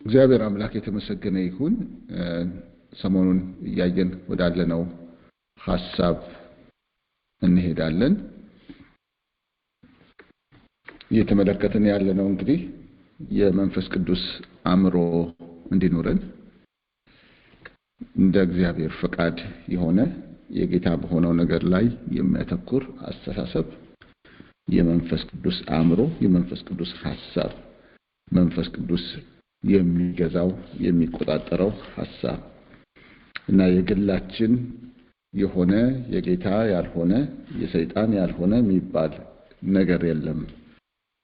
እግዚአብሔር አምላክ የተመሰገነ ይሁን። ሰሞኑን እያየን ወዳለነው ሐሳብ እንሄዳለን። እየተመለከትን ያለነው እንግዲህ የመንፈስ ቅዱስ አእምሮ እንዲኖረን እንደ እግዚአብሔር ፈቃድ የሆነ የጌታ በሆነው ነገር ላይ የሚያተኩር አስተሳሰብ፣ የመንፈስ ቅዱስ አእምሮ፣ የመንፈስ ቅዱስ ሐሳብ፣ መንፈስ ቅዱስ የሚገዛው የሚቆጣጠረው ሐሳብ እና የግላችን የሆነ የጌታ ያልሆነ የሰይጣን ያልሆነ የሚባል ነገር የለም።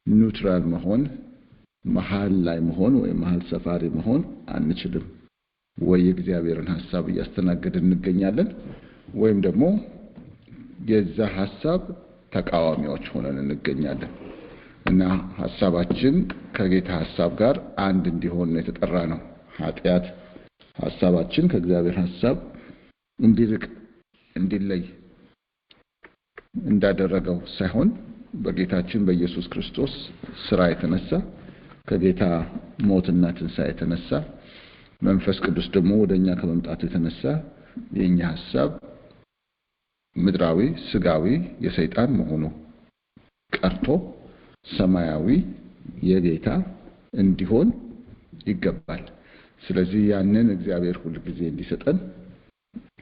ኒውትራል መሆን፣ መሃል ላይ መሆን ወይ መሃል ሰፋሪ መሆን አንችልም። ወይ የእግዚአብሔርን ሐሳብ እያስተናገድን እንገኛለን ወይም ደግሞ የዛ ሐሳብ ተቃዋሚዎች ሆነን እንገኛለን እና ሐሳባችን ከጌታ ሐሳብ ጋር አንድ እንዲሆን የተጠራ ነው። ኃጢአት ሐሳባችን ከእግዚአብሔር ሐሳብ እንዲርቅ እንዲለይ እንዳደረገው ሳይሆን በጌታችን በኢየሱስ ክርስቶስ ሥራ የተነሳ ከጌታ ሞትና ትንሣኤ የተነሳ መንፈስ ቅዱስ ደግሞ ወደኛ ከመምጣቱ የተነሳ የኛ ሐሳብ ምድራዊ ስጋዊ የሰይጣን መሆኑ ቀርቶ ሰማያዊ የጌታ እንዲሆን ይገባል። ስለዚህ ያንን እግዚአብሔር ሁሉ ጊዜ እንዲሰጠን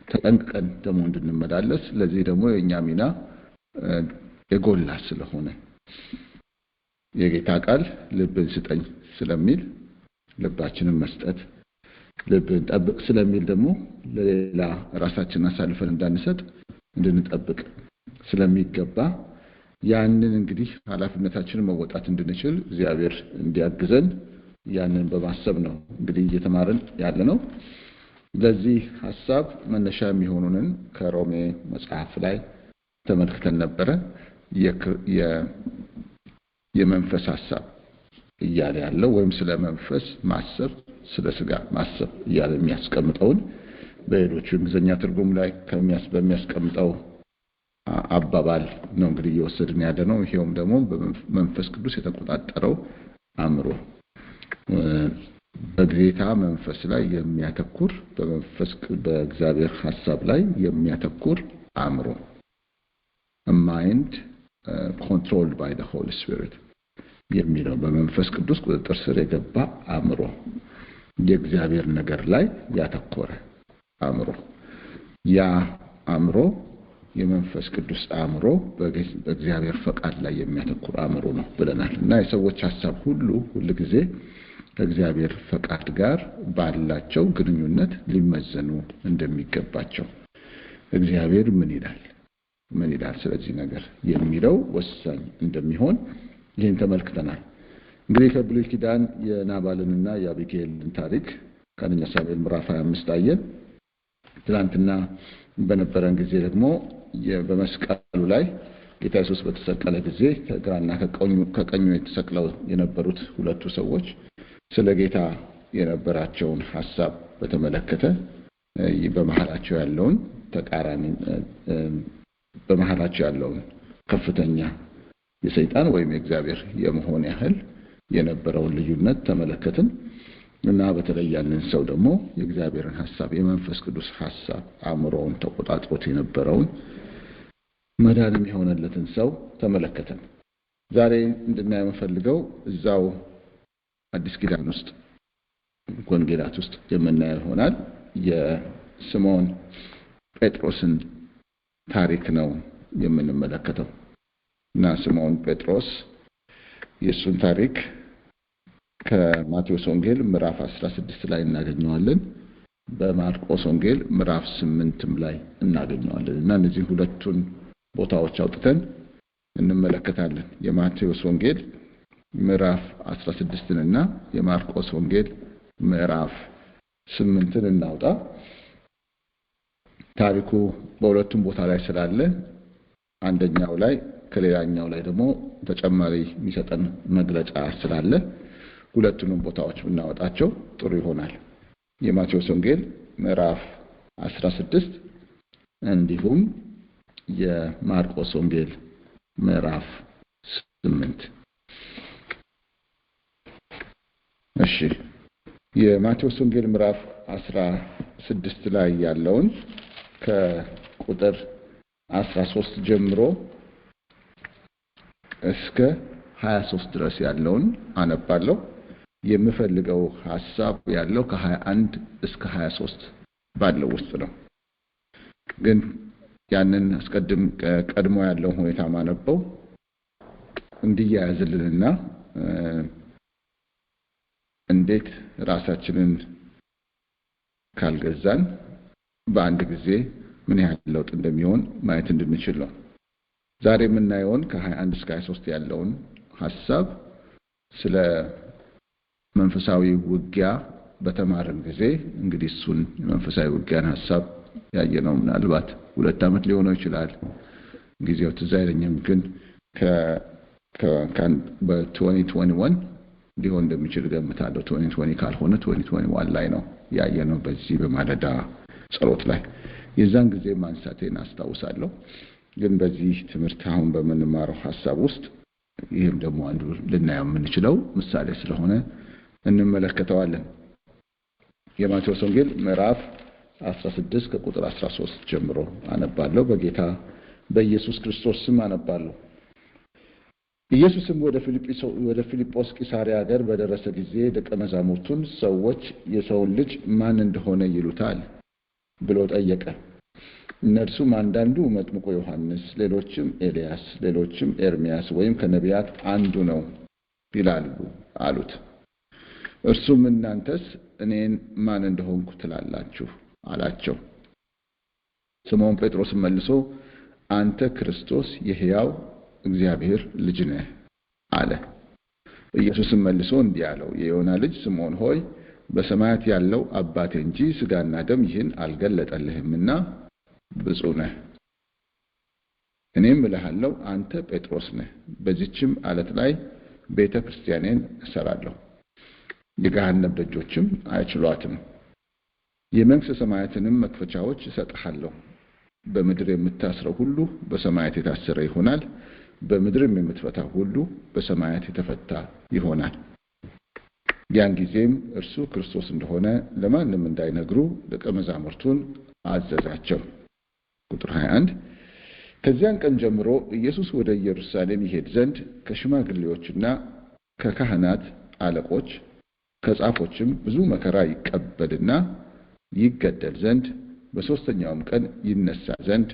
ተጠንቅቀን ደግሞ እንድንመላለስ፣ ለዚህ ደግሞ የኛ ሚና የጎላ ስለሆነ የጌታ ቃል ልብን ስጠኝ ስለሚል ልባችንን መስጠት፣ ልብን ጠብቅ ስለሚል ደግሞ ለሌላ ራሳችንን አሳልፈን እንዳንሰጥ እንድንጠብቅ ስለሚገባ ያንን እንግዲህ ኃላፊነታችንን መወጣት እንድንችል እግዚአብሔር እንዲያግዘን ያንን በማሰብ ነው እንግዲህ እየተማርን ያለነው። ለዚህ ሐሳብ መነሻ የሚሆኑንን ከሮሜ መጽሐፍ ላይ ተመልክተን ነበረ። የመንፈስ ሐሳብ እያለ ያለው ወይም ስለ መንፈስ ማሰብ፣ ስለ ስጋ ማሰብ እያለ የሚያስቀምጠውን በሌሎቹ እንግሊዝኛ ትርጉም ላይ በሚያስቀምጠው አባባል ነው እንግዲህ እየወሰድን ያለነው። ይሄውም ደግሞ በመንፈስ ቅዱስ የተቆጣጠረው አእምሮ፣ በጌታ መንፈስ ላይ የሚያተኩር በእግዚአብሔር ሐሳብ ላይ የሚያተኩር አእምሮ፣ ማይንድ ኮንትሮልድ ባይ ዘ ሆሊ ስፒሪት የሚለው በመንፈስ ቅዱስ ቁጥጥር ስር የገባ አእምሮ፣ የእግዚአብሔር ነገር ላይ ያተኮረ አእምሮ። ያ አእምሮ የመንፈስ ቅዱስ አእምሮ በእግዚአብሔር ፈቃድ ላይ የሚያተኩር አእምሮ ነው ብለናል እና የሰዎች ሐሳብ ሁሉ ጊዜ ከእግዚአብሔር ፈቃድ ጋር ባላቸው ግንኙነት ሊመዘኑ እንደሚገባቸው እግዚአብሔር ምን ይላል ስለዚህ ነገር የሚለው ወሳኝ እንደሚሆን ይህን ተመልክተናል። እንግዲህ ከብሉይ ኪዳን የናባልንና የአቢጌልን ታሪክ ከአንደኛ ሳሙኤል ምዕራፍ 25 አየን። ትናንትና በነበረን ጊዜ ደግሞ በመስቀሉ ላይ ጌታ ኢየሱስ በተሰቀለ ጊዜ ከግራና ከቀኙ የተሰቅለው የነበሩት ሁለቱ ሰዎች ስለ ጌታ የነበራቸውን ሐሳብ በተመለከተ በመሐላቸው ያለውን ከፍተኛ የሰይጣን ወይም የእግዚአብሔር የመሆን ያህል የነበረውን ልዩነት ተመለከትን እና በተለይ ያንን ሰው ደግሞ የእግዚአብሔርን ሐሳብ የመንፈስ ቅዱስ ሐሳብ አእምሮውን ተቆጣጥሮት የነበረውን መዳንም የሆነለትን ሰው ተመለከትን። ዛሬ እንድናየው የምፈልገው እዛው አዲስ ኪዳን ውስጥ ወንጌላት ውስጥ የምናየው ይሆናል። የስምዖን ጴጥሮስን ታሪክ ነው የምንመለከተው እና ስምዖን ጴጥሮስ የእሱን ታሪክ ከማቴዎስ ወንጌል ምዕራፍ 16 ላይ እናገኘዋለን። በማርቆስ ወንጌል ምዕራፍ 8 ላይ እናገኘዋለን እና እነዚህ ሁለቱን ቦታዎች አውጥተን እንመለከታለን። የማቴዎስ ወንጌል ምዕራፍ 16 እና የማርቆስ ወንጌል ምዕራፍ 8 እናውጣ። ታሪኩ በሁለቱም ቦታ ላይ ስላለ አንደኛው ላይ ከሌላኛው ላይ ደግሞ ተጨማሪ የሚሰጠን መግለጫ ስላለ ሁለቱንም ቦታዎች ብናወጣቸው ጥሩ ይሆናል። የማቴዎስ ወንጌል ምዕራፍ 16 እንዲሁም የማርቆስ ወንጌል ምዕራፍ 8። እሺ የማቴዎስ ወንጌል ምዕራፍ 16 ላይ ያለውን ከቁጥር 13 ጀምሮ እስከ 23 ድረስ ያለውን አነባለሁ። የምፈልገው ሐሳብ ያለው ከ21 እስከ 23 ባለው ውስጥ ነው። ግን ያንን ቀድሞ ያለው ሁኔታ ማነበው እንዲያያዝልንና እንዴት ራሳችንን ካልገዛን በአንድ ጊዜ ምን ያህል ለውጥ እንደሚሆን ማየት እንድንችል ነው። ዛሬ የምናየውን ከ21 እስከ 23 ያለውን ሐሳብ ስለ መንፈሳዊ ውጊያ በተማረን ጊዜ እንግዲህ እሱን የመንፈሳዊ ውጊያን ሐሳብ ያየነው ምናልባት 2 ዓመት ሊሆነው ይችላል። ጊዜው ትዝ አይለኝም፣ ግን በ2021 ሊሆን እንደሚችል ገምታለሁ። 2020 ካልሆነ 2021 ላይ ነው ያየነው በዚህ በማለዳ ጸሎት ላይ። የዛን ጊዜ ማንሳቴን አስታውሳለሁ። ግን በዚህ ትምህርት አሁን በምንማረው ሐሳብ ውስጥ ይህም ደግሞ አንዱ ልናየው የምንችለው ምሳሌ ስለሆነ እንመለከተዋለን። የማቴዎስ ወንጌል ምዕራፍ 16 ከቁጥር 13 ጀምሮ አነባለሁ። በጌታ በኢየሱስ ክርስቶስ ስም አነባለሁ። ኢየሱስም ወደ ፊልጶስ ቂሳርያ ሀገር በደረሰ ጊዜ ደቀ መዛሙርቱን ሰዎች የሰውን ልጅ ማን እንደሆነ ይሉታል ብሎ ጠየቀ። እነርሱም አንዳንዱ መጥምቁ ዮሐንስ፣ ሌሎችም ኤልያስ፣ ሌሎችም ኤርምያስ ወይም ከነቢያት አንዱ ነው ይላሉ አሉት። እርሱም እናንተስ እኔን ማን እንደሆንኩ ትላላችሁ አላቸው። ስምዖን ጴጥሮስም መልሶ አንተ ክርስቶስ የሕያው እግዚአብሔር ልጅ ነህ አለ። ኢየሱስም መልሶ እንዲህ አለው፣ የዮና ልጅ ስምዖን ሆይ በሰማያት ያለው አባቴ እንጂ ሥጋና ደም ይህን አልገለጠልህምና ብፁዕ ነህ። እኔም እልሃለሁ አንተ ጴጥሮስ ነህ፣ በዚህችም ዓለት ላይ ቤተ ክርስቲያኔን እሠራለሁ፣ የገሃነም ደጆችም አይችሏትም። የመንግሥተ ሰማያትንም መክፈቻዎች እሰጥሃለሁ። በምድር የምታስረው ሁሉ በሰማያት የታሰረ ይሆናል፣ በምድርም የምትፈታው ሁሉ በሰማያት የተፈታ ይሆናል። ያን ጊዜም እርሱ ክርስቶስ እንደሆነ ለማንም እንዳይነግሩ ደቀ መዛሙርቱን አዘዛቸው። ቁጥር 21 ከዚያን ቀን ጀምሮ ኢየሱስ ወደ ኢየሩሳሌም ይሄድ ዘንድ ከሽማግሌዎችና ከካህናት አለቆች ከጻፎችም ብዙ መከራ ይቀበልና ይገደል ዘንድ በሦስተኛውም ቀን ይነሳ ዘንድ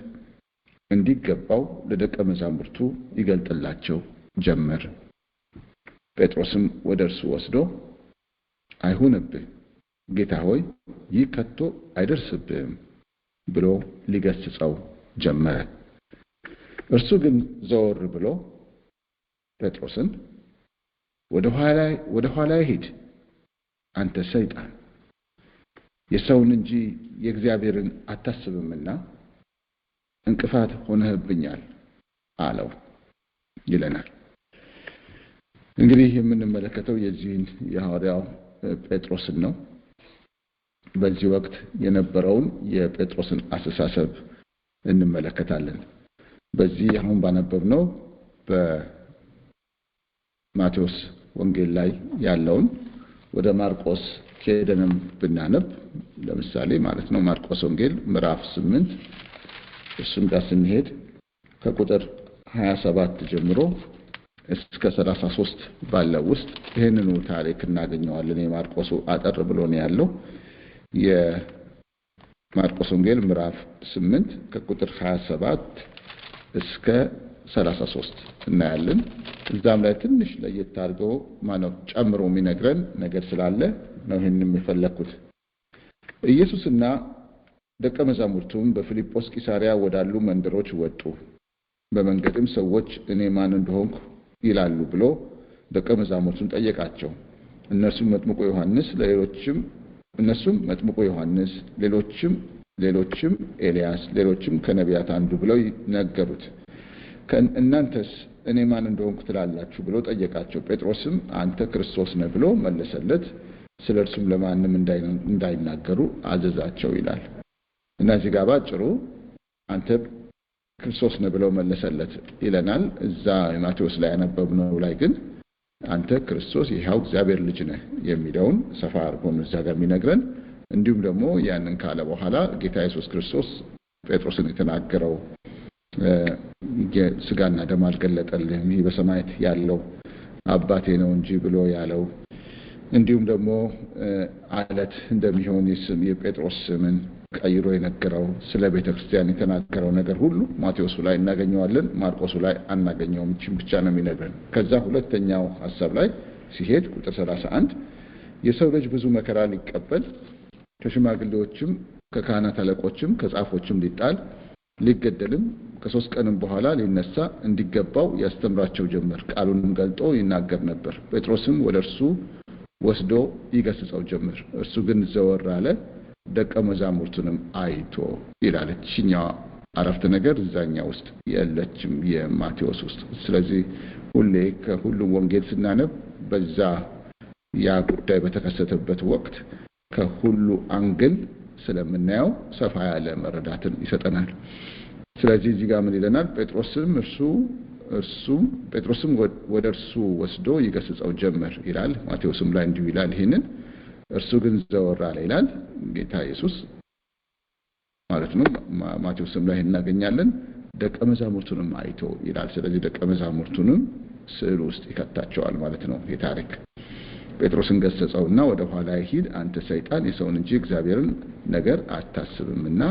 እንዲገባው ለደቀ መዛሙርቱ ይገልጥላቸው ጀመር። ጴጥሮስም ወደ እርሱ ወስዶ አይሁንብህ ጌታ ሆይ፣ ይህ ከቶ አይደርስብህም ብሎ ሊገስጸው ጀመረ። እርሱ ግን ዘወር ብሎ ጴጥሮስን ወደ ኋላዬ ሂድ አንተ ሰይጣን፣ የሰውን እንጂ የእግዚአብሔርን አታስብምና እንቅፋት ሆነህብኛል አለው ይለናል። እንግዲህ የምንመለከተው የዚህን የሐዋርያው ጴጥሮስን ነው። በዚህ ወቅት የነበረውን የጴጥሮስን አስተሳሰብ እንመለከታለን። በዚህ አሁን ባነበብነው በማቴዎስ ወንጌል ላይ ያለውን ወደ ማርቆስ ሄደንም ብናነብ ለምሳሌ ማለት ነው ማርቆስ ወንጌል ምዕራፍ 8 እሱም ጋር ስንሄድ ከቁጥር 27 ጀምሮ እስከ 33 ባለው ውስጥ ይሄንኑ ታሪክ እናገኘዋለን። የማርቆስ አጠር ብሎ ነው ያለው። የማርቆስ ወንጌል ምዕራፍ 8 ከቁጥር 27 እስከ 33 እናያለን። እዛም ላይ ትንሽ ለየት አድርገው ጨምሮ የሚነግረን ነገር ስላለ ነው ይሄንን የፈለኩት። ኢየሱስና ደቀ መዛሙርቱም በፊልጶስ ቂሳርያ ወዳሉ መንደሮች ወጡ። በመንገድም ሰዎች እኔ ማን እንደሆንኩ ይላሉ ብሎ ደቀ መዛሙርቱን ጠየቃቸው። እነሱም መጥምቁ ዮሐንስ፣ ሌሎችም ኤልያስ፣ ሌሎችም ከነቢያት አንዱ ብለው ነገሩት። እናንተስ እኔ ማን እንደሆንኩ ትላላችሁ ብሎ ጠየቃቸው። ጴጥሮስም አንተ ክርስቶስ ነህ ብሎ መለሰለት። ስለ እርሱም ለማንም እንዳይናገሩ አዘዛቸው ይላል። እና እዚህ ጋር ባጭሩ አንተ ክርስቶስ ነህ ብለው መለሰለት ይለናል። እዛ ማቴዎስ ላይ ያነበብነው ላይ ግን አንተ ክርስቶስ የሕያው እግዚአብሔር ልጅ ነህ የሚለውን ሰፋ አድርጎ እዛ ጋር የሚነግረን። እንዲሁም ደግሞ ያንን ካለ በኋላ ጌታ ኢየሱስ ክርስቶስ ጴጥሮስን የተናገረው ስጋና ደም አልገለጠልህም ይህ በሰማያት ያለው አባቴ ነው እንጂ ብሎ ያለው፣ እንዲሁም ደግሞ አለት እንደሚሆን የጴጥሮስ ስምን ቀይሮ የነገረው፣ ስለ ቤተክርስቲያን የተናገረው ነገር ሁሉ ማቴዎስ ላይ እናገኘዋለን፣ ማርቆስ ላይ አናገኘውም። እቺን ብቻ ነው የሚነግረን። ከዛ ሁለተኛው ሐሳብ ላይ ሲሄድ ቁጥር 31 የሰው ልጅ ብዙ መከራ ሊቀበል ከሽማግሌዎችም ከካህናት አለቆችም ከጻፎችም ሊጣል ሊገደልም ከ3 ቀንም በኋላ ሊነሳ እንዲገባው ያስተምራቸው ጀመር። ቃሉንም ገልጦ ይናገር ነበር። ጴጥሮስም ወደ እርሱ ወስዶ ይገስጸው ጀመር። እርሱ ግን ዘወር አለ፣ ደቀ መዛሙርቱንም አይቶ ይላል። እቺኛው አረፍተ ነገር እዛኛ ውስጥ የለችም የማቴዎስ ውስጥ። ስለዚህ ሁሌ ከሁሉም ወንጌል ስናነብ በዛ ያ ጉዳይ በተከሰተበት ወቅት ከሁሉ አንግል ስለምናየው ሰፋ ያለ መረዳትን ይሰጠናል። ስለዚህ እዚህ ጋር ምን ይለናል? ጴጥሮስም ወደ እርሱ ወስዶ ይገስጸው ጀመር ይላል። ማቴዎስም ላይ እንዲሁ ይላል። ይሄንን እርሱ ግን ዘወር አለ ይላል ጌታ ኢየሱስ ማለት ነው። ማቴዎስም ላይ እናገኛለን። ደቀ መዛሙርቱንም አይቶ ይላል። ስለዚህ ደቀ መዛሙርቱንም ስዕል ውስጥ ይከታቸዋል ማለት ነው የታሪክ። ጴጥሮስን ገሰጸውና ወደ ኋላ ሂድ አንተ ሰይጣን የሰውን እንጂ እግዚአብሔርን ነገር አታስብምና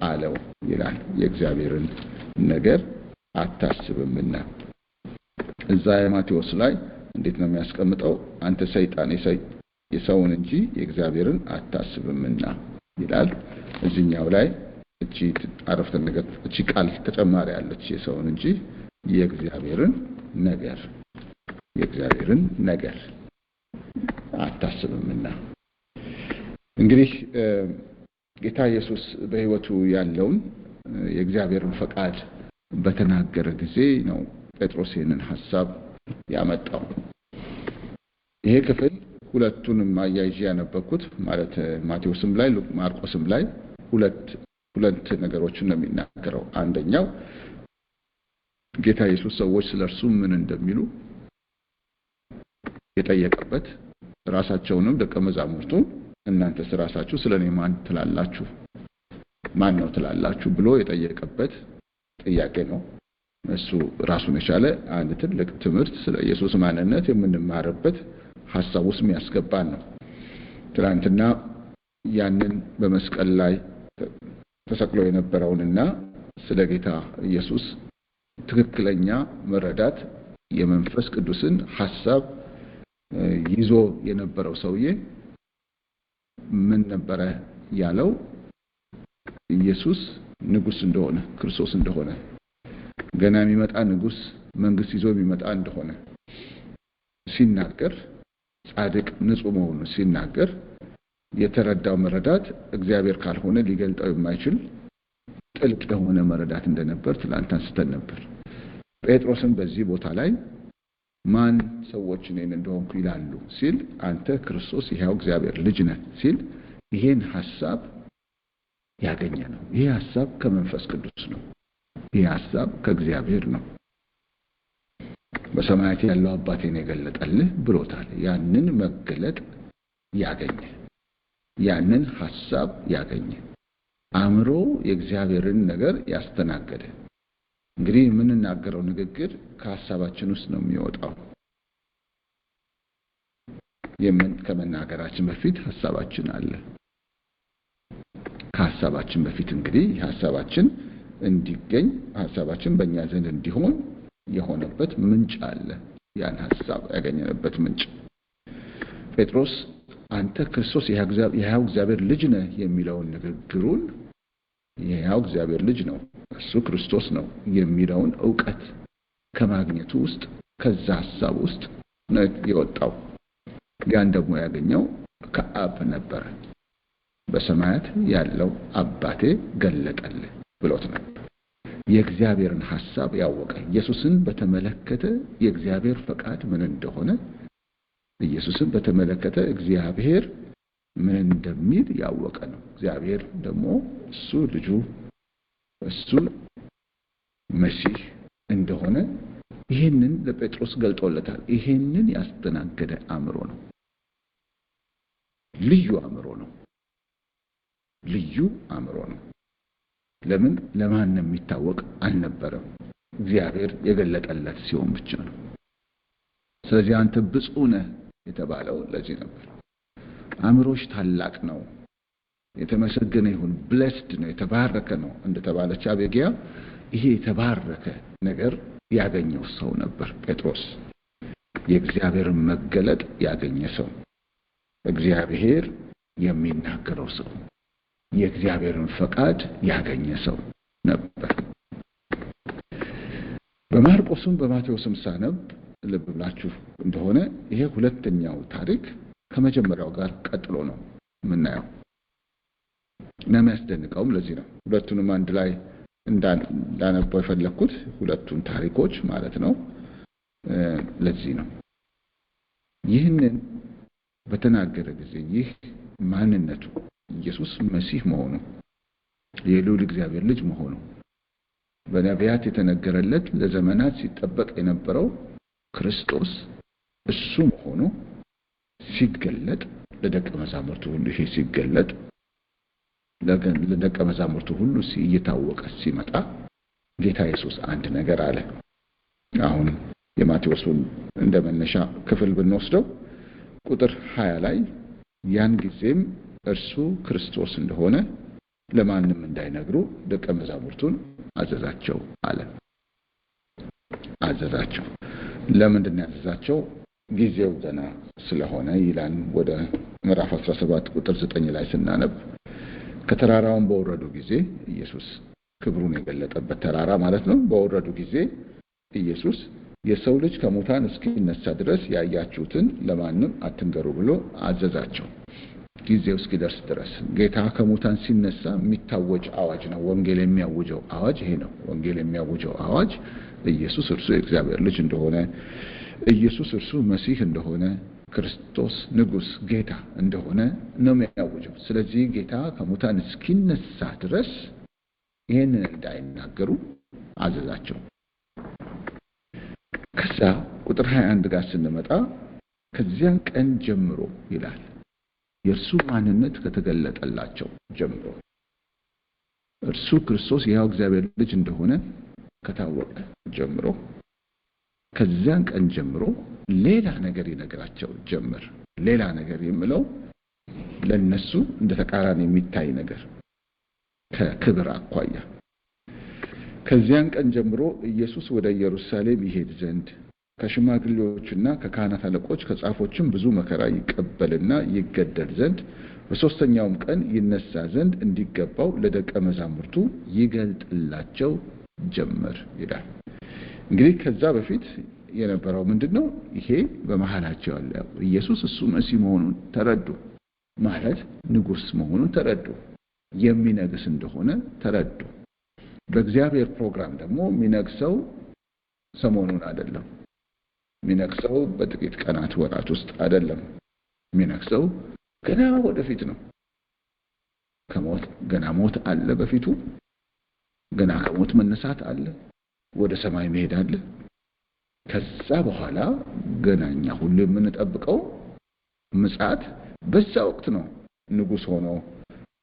አለው ይላል። የእግዚአብሔርን ነገር አታስብምና እዛ የማቴዎስ ላይ እንዴት ነው የሚያስቀምጠው? አንተ ሰይጣን የሰውን እንጂ የእግዚአብሔርን አታስብምና ይላል። እዚህኛው ላይ እቺ አረፍተ ነገር እቺ ቃል ተጨማሪ ያለች የሰውን እንጂ የእግዚአብሔርን ነገር አታስብምና። እንግዲህ ጌታ ኢየሱስ በሕይወቱ ያለውን የእግዚአብሔርን ፈቃድ በተናገረ ጊዜ ነው ጴጥሮስ ይህንን ሐሳብ ያመጣው። ይሄ ክፍል ሁለቱንም አያይዤ ያነበብኩት ማለት ማቴዎስም ላይ ማርቆስም ላይ ሁለት ነገሮችን ነው የሚናገረው። አንደኛው ጌታ ኢየሱስ ሰዎች ስለርሱ ምን እንደሚሉ የጠየቀበት፣ ራሳቸውንም ደቀ መዛሙርቱ እናንተስ ራሳችሁ ስለኔ ማን ነው ትላላችሁ ብሎ የጠየቀበት ጥያቄ ነው። እሱ ራሱን የቻለ አንድ ትልቅ ትምህርት ስለ ኢየሱስ ማንነት የምንማርበት ሐሳብ ውስጥ የሚያስገባን ነው። ትናንትና ያንን በመስቀል ላይ ተሰቅሎ የነበረውንና ስለ ጌታ ኢየሱስ ትክክለኛ መረዳት የመንፈስ ቅዱስን ሐሳብ ይዞ የነበረው ሰውዬ ምን ነበረ ያለው? ኢየሱስ ንጉስ እንደሆነ፣ ክርስቶስ እንደሆነ፣ ገና የሚመጣ ንጉስ መንግስት ይዞ የሚመጣ እንደሆነ ሲናገር፣ ጻድቅ ንጹህ መሆኑን ሲናገር የተረዳው መረዳት እግዚአብሔር ካልሆነ ሊገልጠው የማይችል ጥልቅ የሆነ መረዳት እንደነበር ትላንት አንስተን ነበር። ጴጥሮስን በዚህ ቦታ ላይ ማን ሰዎች እኔን እንደሆንኩ ይላሉ ሲል፣ አንተ ክርስቶስ የሕያው እግዚአብሔር ልጅ ነህ ሲል ይሄን ሐሳብ ያገኘ ነው። ይሄ ሐሳብ ከመንፈስ ቅዱስ ነው። ይሄ ሐሳብ ከእግዚአብሔር ነው። በሰማያት ያለው አባቴን የገለጠልህ ብሎታል። ያንን መገለጥ ያገኘ፣ ያንን ሐሳብ ያገኘ አእምሮ የእግዚአብሔርን ነገር ያስተናገደ። እንግዲህ የምንናገረው ንግግር ከሐሳባችን ውስጥ ነው የሚወጣው። ከመናገራችን በፊት ሐሳባችን አለ። ከሐሳባችን በፊት እንግዲህ ሐሳባችን እንዲገኝ፣ ሐሳባችን በእኛ ዘንድ እንዲሆን የሆነበት ምንጭ አለ። ያን ሐሳብ ያገኘንበት ምንጭ ጴጥሮስ አንተ ክርስቶስ የሕያው እግዚአብሔር ልጅ ነህ የሚለውን ንግግሩን የሕያው እግዚአብሔር ልጅ ነው እሱ ክርስቶስ ነው የሚለውን ዕውቀት ከማግኘቱ ውስጥ ከዛ ሐሳብ ውስጥ ነው የወጣው። ያን ደግሞ ያገኘው ከአብ ነበረ። በሰማያት ያለው አባቴ ገለጠልህ ብሎት ነበር። የእግዚአብሔርን ሐሳብ ያወቀ፣ ኢየሱስን በተመለከተ የእግዚአብሔር ፈቃድ ምን እንደሆነ፣ ኢየሱስን በተመለከተ እግዚአብሔር ምን እንደሚል ያወቀ ነው። እግዚአብሔር ደግሞ እሱ ልጁ እሱ መሲህ እንደሆነ ይሄንን ለጴጥሮስ ገልጦለታል። ይሄንን ያስተናገደ አእምሮ ነው። ልዩ አእምሮ ነው። ልዩ አእምሮ ነው። ለምን ለማንም የሚታወቅ አልነበረም። እግዚአብሔር የገለጠለት ሲሆን ብቻ ነው። ስለዚህ አንተ ብፁዕ ነህ የተባለው ለዚህ ነበር። አእምሮሽ ታላቅ ነው፣ የተመሰገነ ይሁን፣ ብሌስድ ነው፣ የተባረከ ነው እንደተባለች አቤጊያ ይሄ የተባረከ ነገር ያገኘው ሰው ነበር ጴጥሮስ። የእግዚአብሔርን መገለጥ ያገኘ ሰው፣ እግዚአብሔር የሚናገረው ሰው፣ የእግዚአብሔርን ፈቃድ ያገኘ ሰው ነበር። በማርቆስም በማቴዎስም ሳነብ ልብ ብላችሁ እንደሆነ ይሄ ሁለተኛው ታሪክ ከመጀመሪያው ጋር ቀጥሎ ነው የምናየው። እና የሚያስደንቀውም ለዚህ ነው። ሁለቱንም አንድ ላይ እንዳነበው የፈለኩት ሁለቱን ታሪኮች ማለት ነው። ለዚህ ነው ይህንን በተናገረ ጊዜ ይህ ማንነቱ ኢየሱስ መሲህ መሆኑ፣ የልዑል እግዚአብሔር ልጅ መሆኑ፣ በነቢያት የተነገረለት ለዘመናት ሲጠበቅ የነበረው ክርስቶስ እሱ መሆኑ ሲገለጥ ለደቀ መዛሙርቱ ሁሉ ይሄ ሲገለጥ ለደቀ መዛሙርቱ ሁሉ እየታወቀ ሲመጣ ጌታ ኢየሱስ አንድ ነገር አለ። አሁን የማቴዎስን እንደመነሻ ክፍል ብንወስደው ቁጥር 20 ላይ ያን ጊዜም እርሱ ክርስቶስ እንደሆነ ለማንም እንዳይነግሩ ደቀ መዛሙርቱን አዘዛቸው አለ። አዘዛቸው። ለምንድን ነው ያዘዛቸው? ጊዜው ገና ስለሆነ ይላል። ወደ ምዕራፍ 17 ቁጥር 9 ላይ ስናነብ ከተራራውን በወረዱ ጊዜ ኢየሱስ ክብሩን የገለጠበት ተራራ ማለት ነው። በወረዱ ጊዜ ኢየሱስ የሰው ልጅ ከሙታን እስኪነሳ ድረስ ያያችሁትን ለማንም አትንገሩ ብሎ አዘዛቸው። ጊዜው እስኪደርስ ድረስ ጌታ ከሙታን ሲነሳ የሚታወጅ አዋጅ ነው። ወንጌል የሚያውጀው አዋጅ ይሄ ነው። ወንጌል የሚያውጀው አዋጅ ኢየሱስ እርሱ የእግዚአብሔር ልጅ እንደሆነ፣ ኢየሱስ እርሱ መሲህ እንደሆነ፣ ክርስቶስ ንጉስ ጌታ እንደሆነ ነው የሚያውጀው። ስለዚህ ጌታ ከሙታን እስኪነሳ ድረስ ይሄንን እንዳይናገሩ አዘዛቸው። ከዛ ቁጥር 21 ጋር ስንመጣ ከዚያን ቀን ጀምሮ ይላል የእርሱ ማንነት ከተገለጠላቸው ጀምሮ እርሱ ክርስቶስ የሕያው እግዚአብሔር ልጅ እንደሆነ ከታወቀ ጀምሮ ከዚያን ቀን ጀምሮ ሌላ ነገር ይነግራቸው ጀመር። ሌላ ነገር የሚለው ለነሱ እንደ ተቃራኒ የሚታይ ነገር ከክብር አኳያ ከዚያን ቀን ጀምሮ ኢየሱስ ወደ ኢየሩሳሌም ይሄድ ዘንድ ከሽማግሌዎችና ከካህናት አለቆች ከጻፎችም ብዙ መከራ ይቀበልና ይገደል ዘንድ በሶስተኛውም ቀን ይነሳ ዘንድ እንዲገባው ለደቀ መዛሙርቱ ይገልጥላቸው ጀመር ይላል። እንግዲህ ከዛ በፊት የነበረው ምንድነው? ይሄ በመሃላቸው ያለው ኢየሱስ እሱ መሲህ መሆኑን ተረዱ። ማለት ንጉስ መሆኑን ተረዱ። የሚነግስ እንደሆነ ተረዱ። በእግዚአብሔር ፕሮግራም ደግሞ የሚነግሰው ሰሞኑን አይደለም። የሚነግሰው በጥቂት ቀናት ወራት ውስጥ አይደለም። የሚነግሰው ገና ወደፊት ነው። ከሞት ገና ሞት አለ በፊቱ። ገና ከሞት መነሳት አለ። ወደ ሰማይ መሄድ አለ። ከዛ በኋላ ገናኛ ሁሉ የምንጠብቀው ምጽአት በዛ ወቅት ነው ንጉስ ሆኖ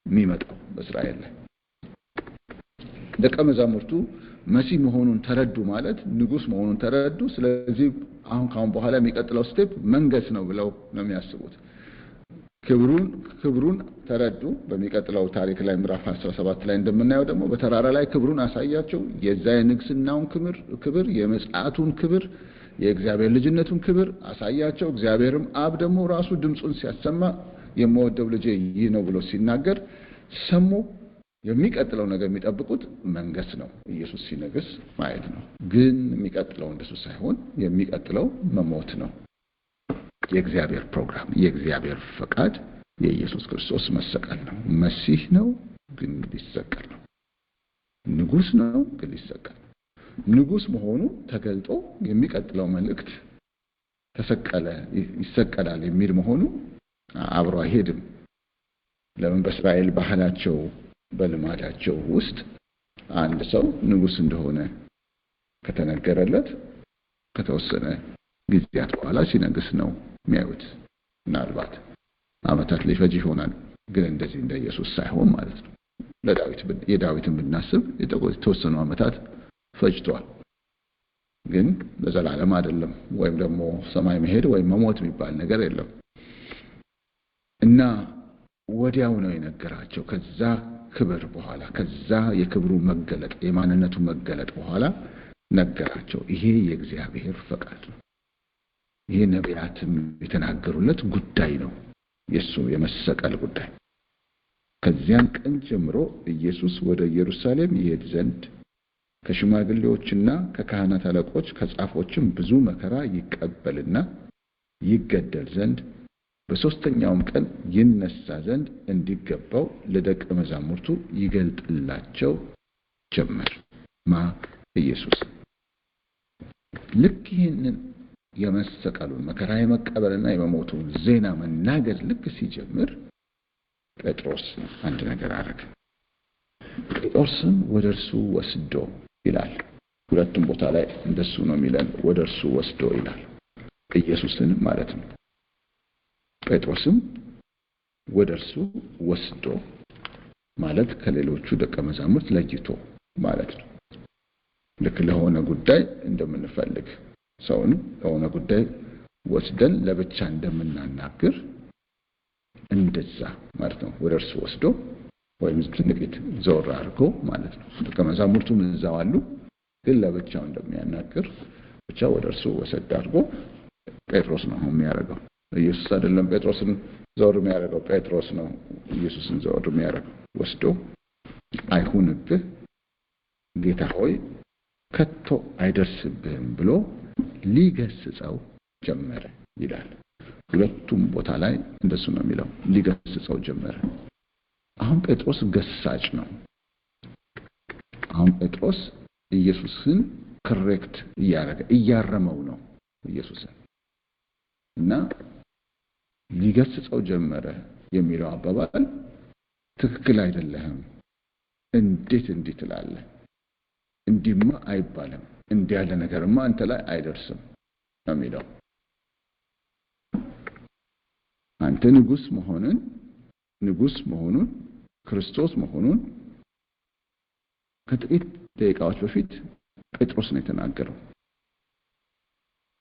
የሚመጣው በእስራኤል ላይ። ደቀ መዛሙርቱ መሲህ መሆኑን ተረዱ ማለት ንጉስ መሆኑን ተረዱ። ስለዚህ ካሁን በኋላ የሚቀጥለው ስቴፕ መንገስ ነው ብለው ነው የሚያስቡት። ክብሩን ተረዱ። በሚቀጥለው ታሪክ ላይ ምዕራፍ 17 ላይ እንደምናየው ደግሞ በተራራ ላይ ክብሩን አሳያቸው። የዛ የንግስናውን ክብር፣ የምጽአቱን ክብር፣ የእግዚአብሔር ልጅነቱን ክብር አሳያቸው። እግዚአብሔርም አብ ደግሞ ራሱ ድምጹን ሲያሰማ የምወደው ልጄ ይህ ነው ብሎ ሲናገር ሰሙ። የሚቀጥለው ነገር የሚጠብቁት መንገስ ነው። ኢየሱስ ሲነግስ ማየት ነው። ግን የሚቀጥለው እንደሱ ሳይሆን የሚቀጥለው መሞት ነው። የእግዚአብሔር ፕሮግራም፣ የእግዚአብሔር ፈቃድ የኢየሱስ ክርስቶስ መሰቀል ነው። መሲህ ነው ግን ሊሰቀል ነው። ንጉስ ነው ግን ሊሰቀል ነው። ንጉስ መሆኑ ተገልጦ የሚቀጥለው መልእክት ተሰቀለ፣ ይሰቀላል የሚል መሆኑ አብሮ አይሄድም። ለምን? በእስራኤል ባህላቸው በልማዳቸው ውስጥ አንድ ሰው ንጉስ እንደሆነ ከተነገረለት ከተወሰነ ጊዜያት በኋላ ሲነግስ ነው የሚያዩት። ምናልባት ዓመታት ሊፈጅ ይሆናል፣ ግን እንደዚህ እንደ ኢየሱስ ሳይሆን ማለት ነው። የዳዊትን ብናስብ የተወሰኑ ዓመታት ፈጅቷል፣ ግን ለዘላለም አይደለም። ወይም ደግሞ ሰማይ መሄድ ወይም መሞት የሚባል ነገር የለም እና ወዲያው ነው የነገራቸው። ከዛ ክብር በኋላ ከዛ የክብሩ መገለጥ የማንነቱ መገለጥ በኋላ ነገራቸው። ይሄ የእግዚአብሔር ፈቃድ ነው። ይሄ ነቢያትም የተናገሩለት ጉዳይ ነው፣ የሱ የመሰቀል ጉዳይ። ከዚያን ቀን ጀምሮ ኢየሱስ ወደ ኢየሩሳሌም ይሄድ ዘንድ ከሽማግሌዎችና ከካህናት አለቆች ከጻፎችም ብዙ መከራ ይቀበልና ይገደል ዘንድ በሦስተኛውም ቀን ይነሳ ዘንድ እንዲገባው ለደቀ መዛሙርቱ ይገልጥላቸው ጀመር። ኢየሱስ ልክ ይህንን የመሰቀሉን መከራ የመቀበልና የመሞቱን ዜና መናገር ልክ ሲጀምር ጴጥሮስ አንድ ነገር አደረገ። ጴጥሮስን ወደ እርሱ ወስዶ ይላል። ሁለቱም ቦታ ላይ እንደሱ ነው የሚለን፣ ወደ እርሱ ወስዶ ይላል። ኢየሱስን ማለት ነው። ጴጥሮስም ወደ እርሱ ወስዶ ማለት ከሌሎቹ ደቀ መዛሙርት ለይቶ ማለት ነው። ልክ ለሆነ ጉዳይ እንደምንፈልግ ሰውን ለሆነ ጉዳይ ወስደን ለብቻ እንደምናናግር እንደዛ ማለት ነው። ወደ እርሱ ወስዶ ወይም ጥቂት ዞር አድርጎ ማለት ነው። ደቀ መዛሙርቱም እዛው አሉ፣ ግን ለብቻው እንደሚያናግር ብቻ ወደ እርሱ ወሰድ አድርጎ ጴጥሮስ ነው የሚያደርገው። ኢየሱስ አይደለም ጴጥሮስን ዞር የሚያደርገው፣ ጴጥሮስ ነው ኢየሱስን ዞር የሚያደርገው። ወስዶ አይሁንብህ ጌታ ሆይ ከቶ አይደርስብህም ብሎ ሊገስጸው ጀመረ ይላል። ሁለቱም ቦታ ላይ እንደሱ ነው የሚለው፣ ሊገስጸው ጀመረ። አሁን ጴጥሮስ ገሳጭ ነው። አሁን ጴጥሮስ ኢየሱስን ኮሬክት እያረመው ነው ኢየሱስን እና ሊገስጸው ጀመረ የሚለው አባባል ትክክል አይደለም። እንዴት እንዲህ ትላለህ? እንዲህማ አይባልም፣ እንዲህ ያለ ነገርማ አንተ ላይ አይደርስም ነው የሚለው። አንተ ንጉስ መሆኑን ክርስቶስ መሆኑን ከጥቂት ደቂቃዎች በፊት ጴጥሮስ ነው የተናገረው።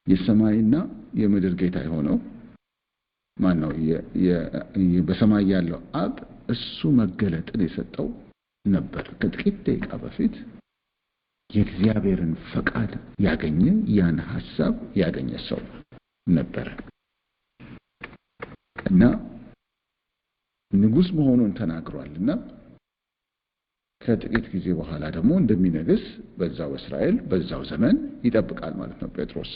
የሰማይና የምድር ጌታ የሆነው ማን ነው? በሰማይ ያለው አብ እሱ መገለጥን የሰጠው ነበር። ከጥቂት ደቂቃ በፊት የእግዚአብሔርን ፈቃድ ያገኘ ያን ሐሳብ ያገኘ ሰው ነበር እና ንጉስ መሆኑን ተናግሯልና ከጥቂት ጊዜ በኋላ ደግሞ እንደሚነግስ በዛው እስራኤል በዛው ዘመን ይጠብቃል ማለት ነው ጴጥሮስ።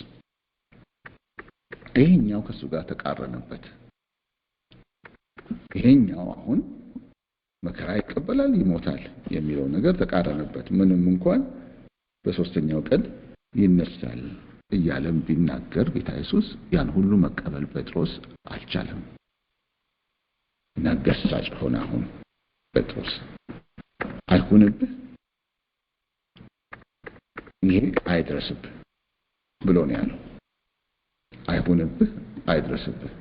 ይሄኛው ከሱ ጋር ተቃረነበት። ይሄኛው አሁን መከራ ይቀበላል፣ ይሞታል የሚለው ነገር ተቃረነበት። ምንም እንኳን በሶስተኛው ቀን ይነሳል እያለም ቢናገር ጌታ ኢየሱስ ያን ሁሉ መቀበል ጴጥሮስ አልቻለም እና ገሳጭ ሆነ። አሁን ጴጥሮስ አይሁንብህ፣ ይሄ አይድረስብህ ብሎ ነው ያለው። አይሁንብህ፣ አይድረስብህ።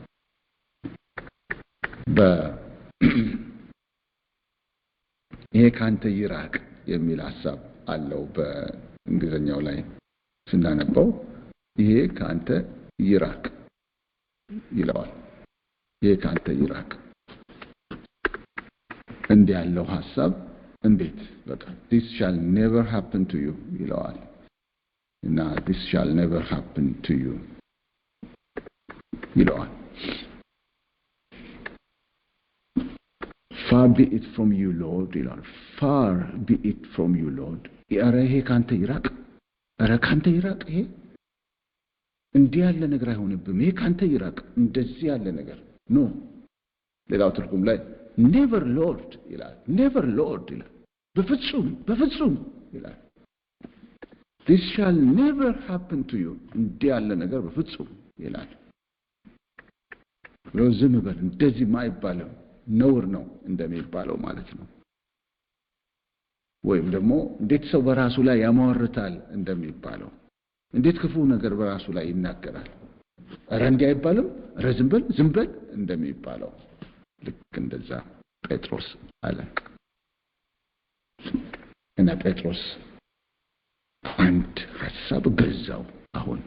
ይሄ ካንተ ይራቅ የሚል ሐሳብ አለው በእንግሊዘኛው ላይ ስናነበው። ይሄ ካንተ ይራቅ ይለዋል። ይሄ ካንተ ይራቅ እንዲህ ያለው ሐሳብ እንዴት በቃ this shall never happen to you ይለዋል እና this shall never happen to you ይለዋል። far be it from you Lord ይላል። far be it from you Lord። ይሄ ካንተ ይራቅ፣ ኧረ ካንተ ይራቅ። ይሄ እንዲህ ያለ ነገር አይሆንብም። ይሄ ካንተ ይራቅ፣ እንደዚህ ያለ ነገር ኖ። ሌላው ትርጉም ላይ never Lord ይላል። never Lord ይላል። በፍጹም ይላል። this shall never happen to you እንዲህ ያለ ነገር በፍጹም ይላል። ዝም በል፣ እንደዚህ ማይባለው ነውር ነው እንደሚባለው ማለት ነው። ወይም ደግሞ እንዴት ሰው በራሱ ላይ ያማወርታል እንደሚባለው እንዴት ክፉ ነገር በራሱ ላይ ይናገራል? ኧረ እንዲህ አይባልም፣ ኧረ ዝም በል እንደሚባለው ልክ እንደዛ ጴጥሮስ አለ። እና ጴጥሮስ አንድ ሐሳብ ገዛው። አሁን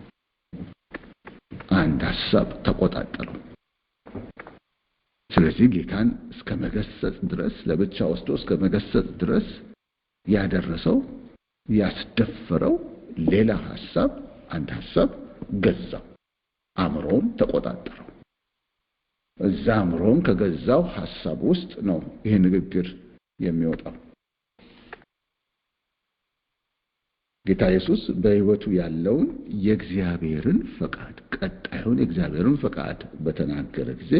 አንድ ሐሳብ ተቆጣጠረው። ስለዚህ ጌታን እስከ መገሰጽ ድረስ ለብቻ ወስዶ እስከ መገሰጽ ድረስ ያደረሰው ያስደፈረው ሌላ ሐሳብ አንድ ሐሳብ ገዛው። አእምሮውን ተቆጣጠረው። እዛ አእምሮውን ከገዛው ሐሳብ ውስጥ ነው ይሄ ንግግር የሚወጣው። ጌታ ኢየሱስ በሕይወቱ ያለውን የእግዚአብሔርን ፈቃድ ቀጣዩን የእግዚአብሔርን ፈቃድ በተናገረ ጊዜ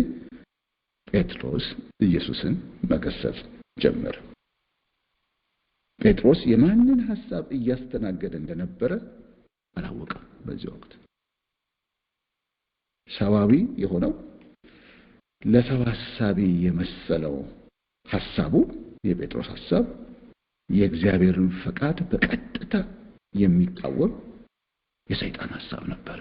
ጴጥሮስ ኢየሱስን መገሰጽ ጀመረ። ጴጥሮስ የማንን ሐሳብ እያስተናገደ እንደነበረ አላወቀም። በዚህ ወቅት ሰዋዊ የሆነው ለሰው ሐሳቢ የመሰለው ሐሳቡ የጴጥሮስ ሐሳብ የእግዚአብሔርን ፈቃድ በቀጥታ የሚቃወም የሰይጣን ሐሳብ ነበር።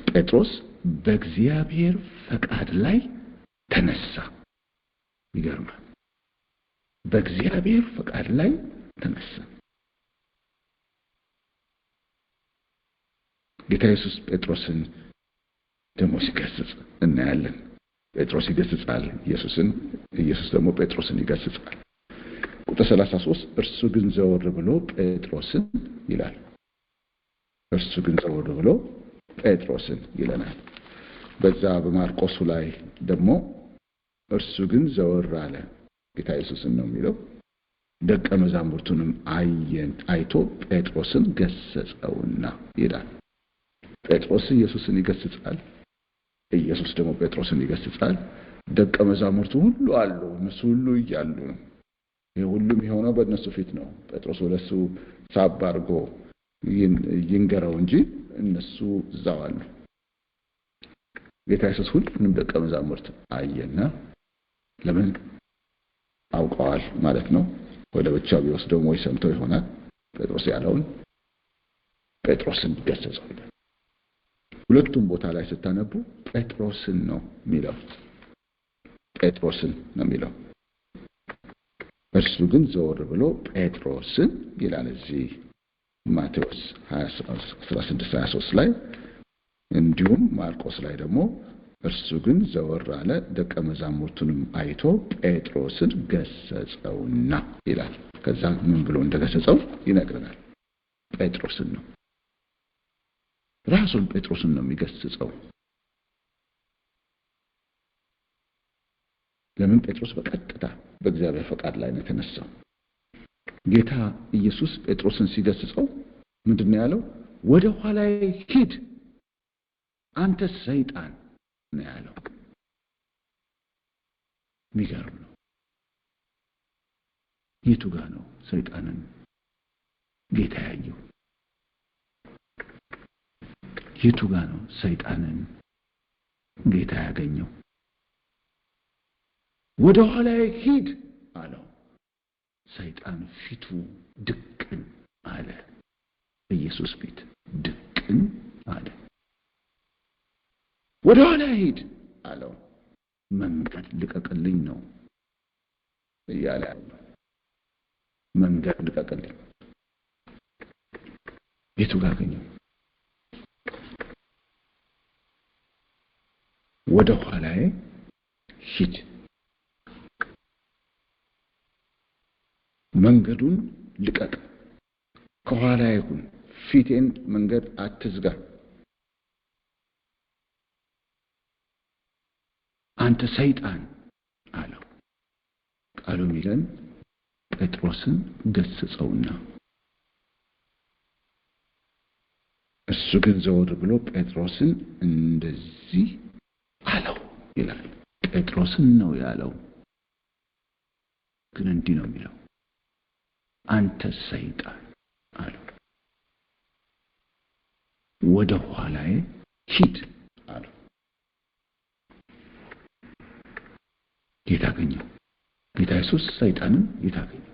ጴጥሮስ በእግዚአብሔር ፈቃድ ላይ ተነሳ። ይገርማል። በእግዚአብሔር ፈቃድ ላይ ተነሳ። ጌታ ኢየሱስ ጴጥሮስን ደግሞ ሲገስጽ እናያለን። ጴጥሮስ ይገስጻል ኢየሱስ ደግሞ ጴጥሮስን ይገስጻል። ቁጥር 33 እርሱ ግን ዘወር ብሎ ጴጥሮስን ይላል። እርሱ ግን ዘወር ብሎ ጴጥሮስን ይለናል። በዛ በማርቆስ ላይ ደግሞ እርሱ ግን ዘወር አለ። ጌታ ኢየሱስን ነው የሚለው። ደቀ መዛሙርቱንም አይቶ ጴጥሮስን ገሰጸውና ይላል። ጴጥሮስ ኢየሱስን ይገስጻል። ኢየሱስ ደግሞ ጴጥሮስን ይገስጻል። ደቀ መዛሙርቱ ሁሉ አሉ። እነሱ ሁሉ እያሉ ነው። ይሄ ሁሉም የሆነው በእነሱ ፊት ነው። ጴጥሮስ ወደሱ ሳብ አድርጎ ይንገረው እንጂ እነሱ እዛው አሉ። ጌታ ኢየሱስ ሁሉንም ደቀ መዛሙርት አየና ለምን አውቀዋል ማለት ነው። ወደ ብቻው ቢወስደው ወይ ሰምተው ይሆናል። ጴጥሮስ ያለውን ጴጥሮስን ገሰጸው። ሁለቱም ቦታ ላይ ስታነቡ ጴጥሮስን ነው የሚለው። ጴጥሮስን ነው የሚለው። እርሱ ግን ዘወር ብሎ ጴጥሮስን ይላል እዚህ ማቴዎስ 16:23 ላይ። እንዲሁም ማርቆስ ላይ ደግሞ እርሱ ግን ዘወር አለ፣ ደቀ መዛሙርቱንም አይቶ ጴጥሮስን ገሰጸውና ይላል። ከዛ ምን ብሎ እንደገሰጸው ይነግረናል። ጴጥሮስን ነው፣ ራሱን ጴጥሮስን ነው የሚገስጸው። ለምን? ጴጥሮስ በቀጥታ በእግዚአብሔር ፈቃድ ላይ ነው የተነሳው። ጌታ ኢየሱስ ጴጥሮስን ሲገስጸው ምንድነው ያለው? ወደ ኋላዬ ሂድ አንተ ሰይጣን ነው ያለው። የሚገርም ነው። የቱ ጋር ነው ሰይጣንን ጌታ ያየው? የቱ ጋር ነው ሰይጣንን ጌታ ያገኘው? ወደ ኋላዬ ሂድ አለው። ሰይጣን ፊቱ ድቅን አለ። ኢየሱስ ፊት ድቅን አለ። ወደ ኋላዬ ሂድ አለው። መንገድ ልቀቅልኝ ነው እያለ ያለው። መንገድ ልቀቅልኝ። የቱ ጋር አገኘው? ወደ ኋላዬ ሂድ፣ መንገዱን ልቀቅ፣ ከኋላዬ ሁን፣ ፊቴን መንገድ አትዝጋ፣ አንተ ሰይጣን አለው። ቃሉ ሚለን ጴጥሮስን ገሰጸውና እሱ ግን ዘወር ብሎ ጴጥሮስን እንደዚህ አለው ይላል። ጴጥሮስን ነው ያለው፣ ግን እንዲህ ነው የሚለው፣ አንተ ሰይጣን አለው። ወደ ኋላዬ ሂድ አለው። ጌታ አገኘው። ጌታ ኢየሱስ ሰይጣንን ጌታ አገኘው።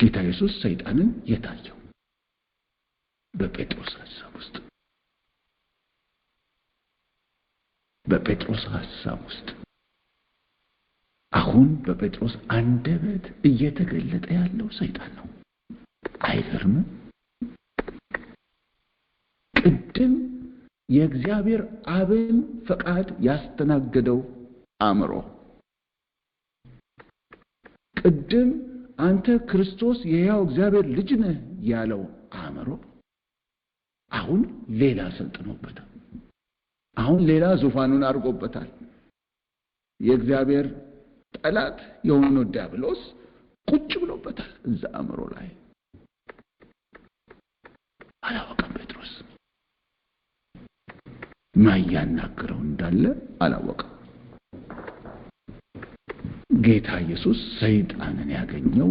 ጌታ ኢየሱስ ሰይጣንን የታየው በጴጥሮስ ሐሳብ ውስጥ አሁን በጴጥሮስ አንደበት እየተገለጠ ያለው ሰይጣን ነው። አይገርምም? ቅድም የእግዚአብሔር አብን ፈቃድ ያስተናገደው አእምሮ፣ ቅድም አንተ ክርስቶስ የሕያው እግዚአብሔር ልጅ ነህ ያለው አእምሮ አሁን ሌላ ሰልጥኖበታል። አሁን ሌላ ዙፋኑን አድርጎበታል። የእግዚአብሔር ጠላት የሆነው ዲያብሎስ ቁጭ ብሎበታል እዛ አእምሮ ላይ። አላወቀም ጴጥሮስ ማያናገረው እንዳለ አላወቀም። ጌታ ኢየሱስ ሰይጣንን ያገኘው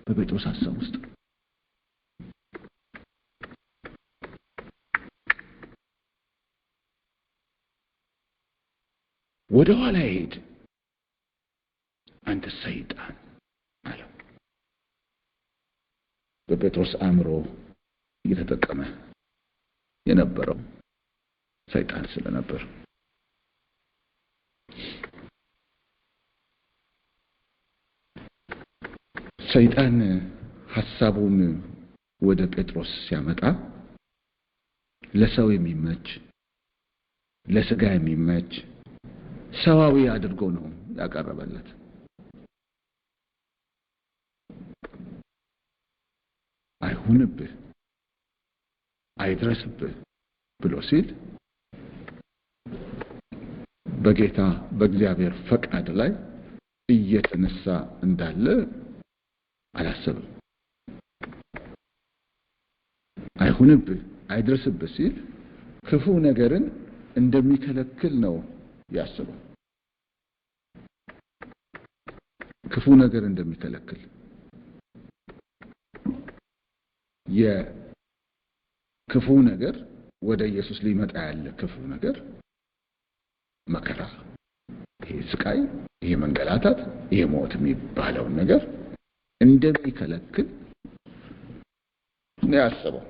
በጴጥሮስ ሐሳብ ውስጥ ነው። ወደ ኋላ ሄድ፣ አንተ ሰይጣን አለው። በጴጥሮስ አእምሮ እየተጠቀመ የነበረው ሰይጣን ስለነበር ሰይጣን ሐሳቡን ወደ ጴጥሮስ ሲያመጣ ለሰው የሚመች ለሥጋ የሚመች ሰዋዊ አድርጎ ነው ያቀረበለት። አይሁንብህ፣ አይድረስብህ ብሎ ሲል በጌታ በእግዚአብሔር ፈቃድ ላይ እየተነሳ እንዳለ አላሰብም። አይሁንብህ፣ አይድረስብህ ሲል ክፉ ነገርን እንደሚከለክል ነው ያስበው። ክፉ ነገር እንደሚከለክል የክፉ ነገር ወደ ኢየሱስ ሊመጣ ያለ ክፉ ነገር መከራ፣ ይሄ ስቃይ፣ ይሄ መንገላታት፣ ይሄ ሞት የሚባለውን ነገር እንደሚከለክል ነው ያስበው።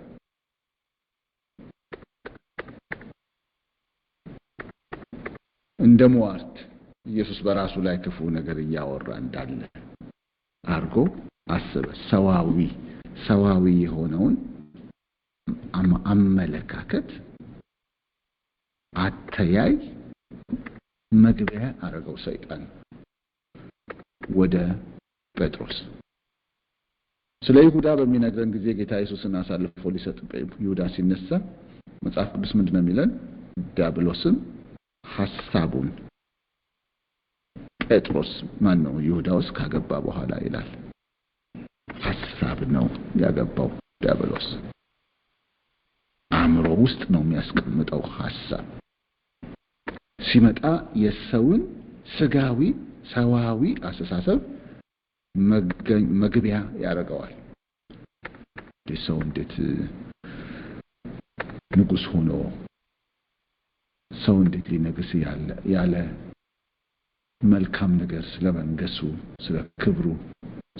እንደ ሟርት ኢየሱስ በራሱ ላይ ክፉ ነገር እያወራ እንዳለ አርጎ አሰበ። ሰዋዊ የሆነውን አመለካከት አተያይ መግቢያ አረገው ሰይጣን ወደ ጴጥሮስ። ስለ ይሁዳ በሚነግረን ጊዜ ጌታ ኢየሱስን አሳልፎ ሊሰጥ ይሁዳ ሲነሳ መጽሐፍ ቅዱስ ምንድነው የሚለን? ዲያብሎስም ሐሳቡን ጴጥሮስ ማን ነው ይሁዳ ውስጥ ካገባ በኋላ ይላል። ሐሳብ ነው ያገባው ዲያብሎስ። አእምሮ ውስጥ ነው የሚያስቀምጠው ሐሳብ። ሲመጣ የሰውን ስጋዊ ሰዋዊ አስተሳሰብ መግቢያ ያደርገዋል። ሰው እንዴት ንጉሥ ሆኖ ሰው እንዴት ሊነግስ ያለ መልካም ነገር ስለ መንገሱ፣ ስለ ክብሩ፣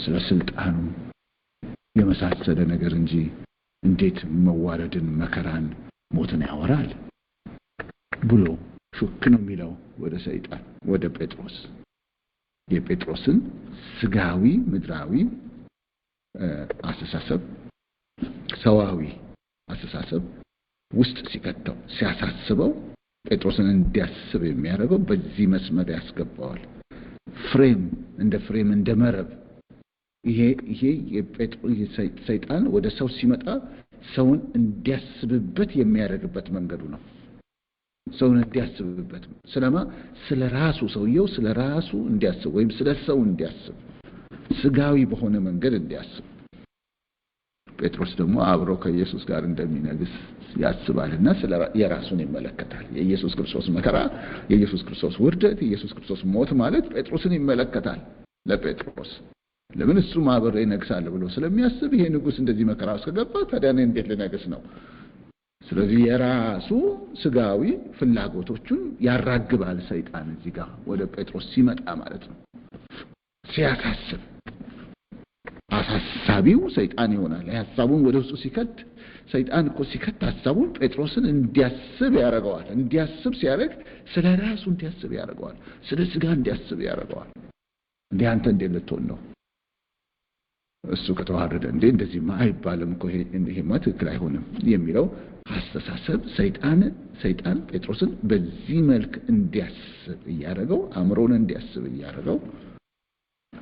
ስለ ስልጣኑ የመሳሰለ ነገር እንጂ እንዴት መዋረድን፣ መከራን፣ ሞትን ያወራል ብሎ ሹክ ነው የሚለው ወደ ሰይጣን፣ ወደ ጴጥሮስ። የጴጥሮስን ስጋዊ ምድራዊ አስተሳሰብ ሰዋዊ አስተሳሰብ ውስጥ ሲከተው ሲያሳስበው ጴጥሮስን እንዲያስብ የሚያደርገው በዚህ መስመር ያስገባዋል። እንደ ፍሬም እንደ መረብ። ይሄ ሰይጣን ወደ ሰው ሲመጣ ሰውን እንዲያስብበት የሚያደርግበት መንገዱ ነው። ሰውን እንዲያስብበት ስለራሱ ሰውየው ስለራሱ እንዲያስብ ወይም ስለ ሰው እንዲያስብ ስጋዊ በሆነ መንገድ እንዲያስብ። ጴጥሮስ ደግሞ አብሮ ከኢየሱስ ጋር እንደሚነግስ ያስባልና የራሱን ይመለከታል። የኢየሱስ ክርስቶስ መከራ፣ የኢየሱስ ክርስቶስ ውርደት፣ የኢየሱስ ክርስቶስ ሞት ማለት ጴጥሮስን ይመለከታል። ለጴጥሮስ ለምን እሱ ማብሬ እነግሳለሁ ብሎ ስለሚያስብ ይሄ ንጉሥ እንደዚህ መከራ ውስጥ ከገባ ታዲያ እኔ እንዴት ልነግስ ነው? ስለዚህ የራሱ ስጋዊ ፍላጎቶቹን ያራግባል ሰይጣን እዚህ ጋር ወደ ጴጥሮስ ሲመጣ ማለት ነው። ሲያሳስብ አሳሳቢው ሰይጣን ይሆናል። ሐሳቡን ወደ ውስጡ ሲከት ሰይጣን እኮ ሲከት ሐሳቡን ጴጥሮስን እንዲያስብ ያደርገዋል። እንዲያስብ ሲያደርግ ስለ ራሱ እንዲያስብ ያደርገዋል። ስለ ሥጋ እንዲያስብ ያደርገዋል። እንዴ አንተ እንዴት ልትሆን ነው? እሱ ከተዋረደ እንዴ እንደዚህማ አይባልም እኮ ይሄማ ትክክል አይሆንም የሚለው አስተሳሰብ ሰይጣን ጴጥሮስን በዚህ መልክ እንዲያስብ እያደረገው አእምሮን እንዲያስብ እያደረገው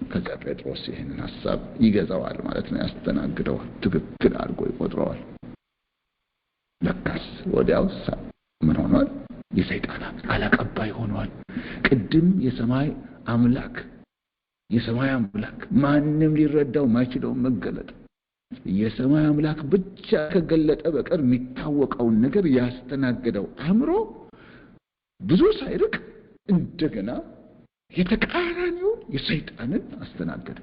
ከዛ ጴጥሮስ ይሄንን ሐሳብ ይገዛዋል ማለት ነው። ያስተናግደዋል። ትክክል አድርጎ ይቆጥረዋል። ለካስ ወዲያው ምን ሆኗል? የሰይጣን አለቃባይ ሆኗል። ቅድም የሰማይ አምላክ ማንም ሊረዳው ማይችለው መገለጥ የሰማይ አምላክ ብቻ ከገለጠ በቀር የሚታወቀውን ነገር ያስተናግደው አእምሮ ብዙ ሳይርቅ እንደገና የተቃራኒውን የሰይጣንን አስተናገደ።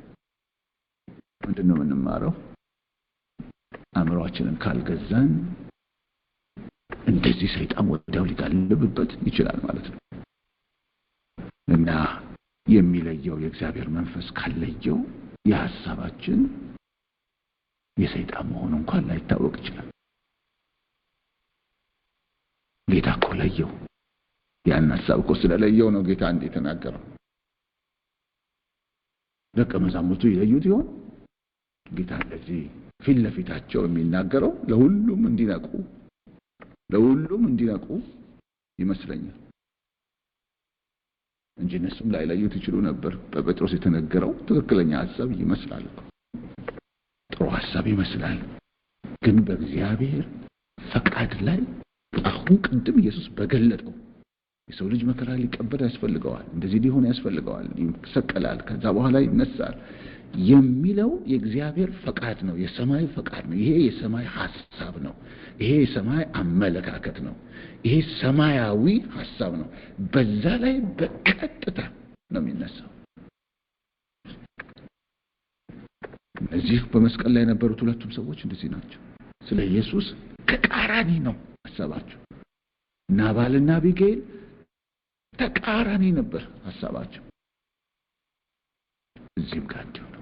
ምንድነው የምንማረው? አእምሮአችንን ካልገዛን እንደዚህ ሰይጣን ወዲያው ሊጋልብበት ይችላል ማለት ነው። እና የሚለየው የእግዚአብሔር መንፈስ ካለየው የሐሳባችን የሰይጣን መሆኑ እንኳን ላይታወቅ ይችላል። ጌታ እኮ ለየው። ያን ሐሳብ እኮ ስለለየው ነው ጌታ እንዴ ተናገረው። ደቀ መዛሙርቱ ይለዩት ይሆን? ጌታ እንደዚህ ፊት ለፊታቸው የሚናገረው ለሁሉም እንዲነቁ ይመስለኛል እንጂ እነሱም ላይለዩት ይችሉ ነበር። በጴጥሮስ የተነገረው ትክክለኛ ሐሳብ ይመስላል፣ ጥሩ ሐሳብ ይመስላል። ግን በእግዚአብሔር ፈቃድ ላይ አሁን ቅድም ኢየሱስ በገለጠው የሰው ልጅ መከራ ሊቀበል ያስፈልገዋል፣ እንደዚህ ሊሆን ያስፈልገዋል፣ ይሰቀላል፣ ከዛ በኋላ ይነሳል የሚለው የእግዚአብሔር ፈቃድ ነው። የሰማይ ፈቃድ ነው። ይሄ የሰማይ ሐሳብ ነው። ይሄ የሰማይ አመለካከት ነው። ይሄ ሰማያዊ ሐሳብ ነው። በዛ ላይ በቀጥታ ነው የሚነሳው። እነዚህ በመስቀል ላይ የነበሩት ሁለቱም ሰዎች እንደዚህ ናቸው። ስለ ኢየሱስ ተቃራኒ ነው ሐሳባቸው። ናባልና አቢጌል ተቃራኒ ነበር ሐሳባቸው። እዚህም ጋር እንዲሁ ነው።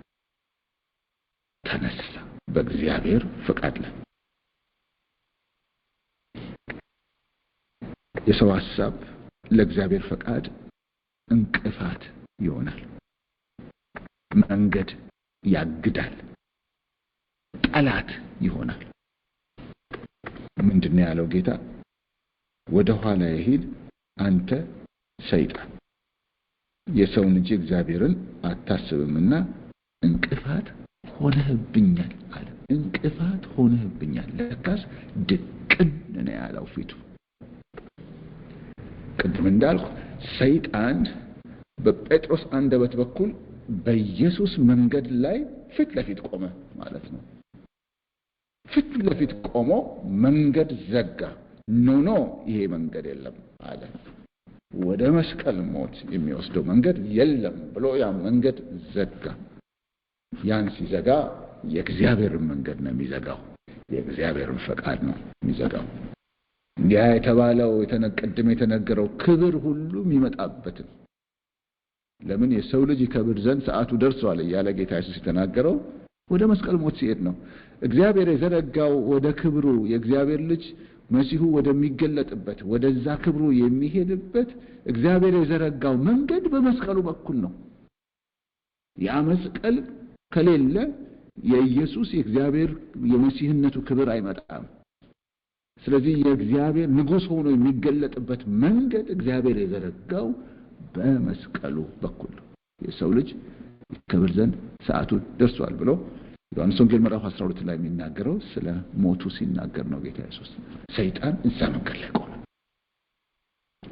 ተነሳ በእግዚአብሔር ፈቃድ ላይ። የሰው ሐሳብ ለእግዚአብሔር ፈቃድ እንቅፋት ይሆናል። መንገድ ያግዳል። ጠላት ይሆናል። ምንድነው ያለው ጌታ? ወደ ኋላ ይሂድ አንተ ሰይጣን፣ የሰውን እንጂ እግዚአብሔርን አታስብምና እንቅፋት ሆነህብኛል አለ። እንቅፋት ሆነህብኛል። ለካስ ድቅን ነው ያለው ፊቱ። ቅድም እንዳልኩ ሰይጣን በጴጥሮስ አንደበት በኩል በኢየሱስ መንገድ ላይ ፊት ለፊት ቆመ ማለት ነው። ፊት ለፊት ቆሞ መንገድ ዘጋ። ኖ ይሄ መንገድ የለም አለ። ወደ መስቀል ሞት የሚወስደው መንገድ የለም ብሎ ያ መንገድ ዘጋ። ያን ሲዘጋ የእግዚአብሔርን መንገድ ነው የሚዘጋው። የእግዚአብሔርን ፈቃድ ነው የሚዘጋው። እንዲያ የተባለው ቅድም የተነገረው ክብር ሁሉ የሚመጣበትን ለምን የሰው ልጅ ይከብር ዘንድ ሰዓቱ ደርሷል እያለ ጌታ ኢየሱስ የተናገረው ወደ መስቀል ሞት ሲሄድ ነው። እግዚአብሔር የዘረጋው ወደ ክብሩ የእግዚአብሔር ልጅ መሲሁ ወደሚገለጥበት ወደዛ ክብሩ የሚሄድበት እግዚአብሔር የዘረጋው መንገድ በመስቀሉ በኩል ነው። ያ መስቀል ከሌለ የኢየሱስ የእግዚአብሔር የመሲህነቱ ክብር አይመጣም። ስለዚህ የእግዚአብሔር ንጉሥ ሆኖ የሚገለጥበት መንገድ እግዚአብሔር የዘረጋው በመስቀሉ በኩል ነው። የሰው ልጅ ይከብር ዘንድ ሰዓቱ ደርሷል ብሎ ዮሐንስ ወንጌል ምዕራፍ 12 ላይ የሚናገረው ስለ ሞቱ ሲናገር ነው ጌታ ኢየሱስ። ሰይጣን እዛ መንገድ ላይ ቆመ።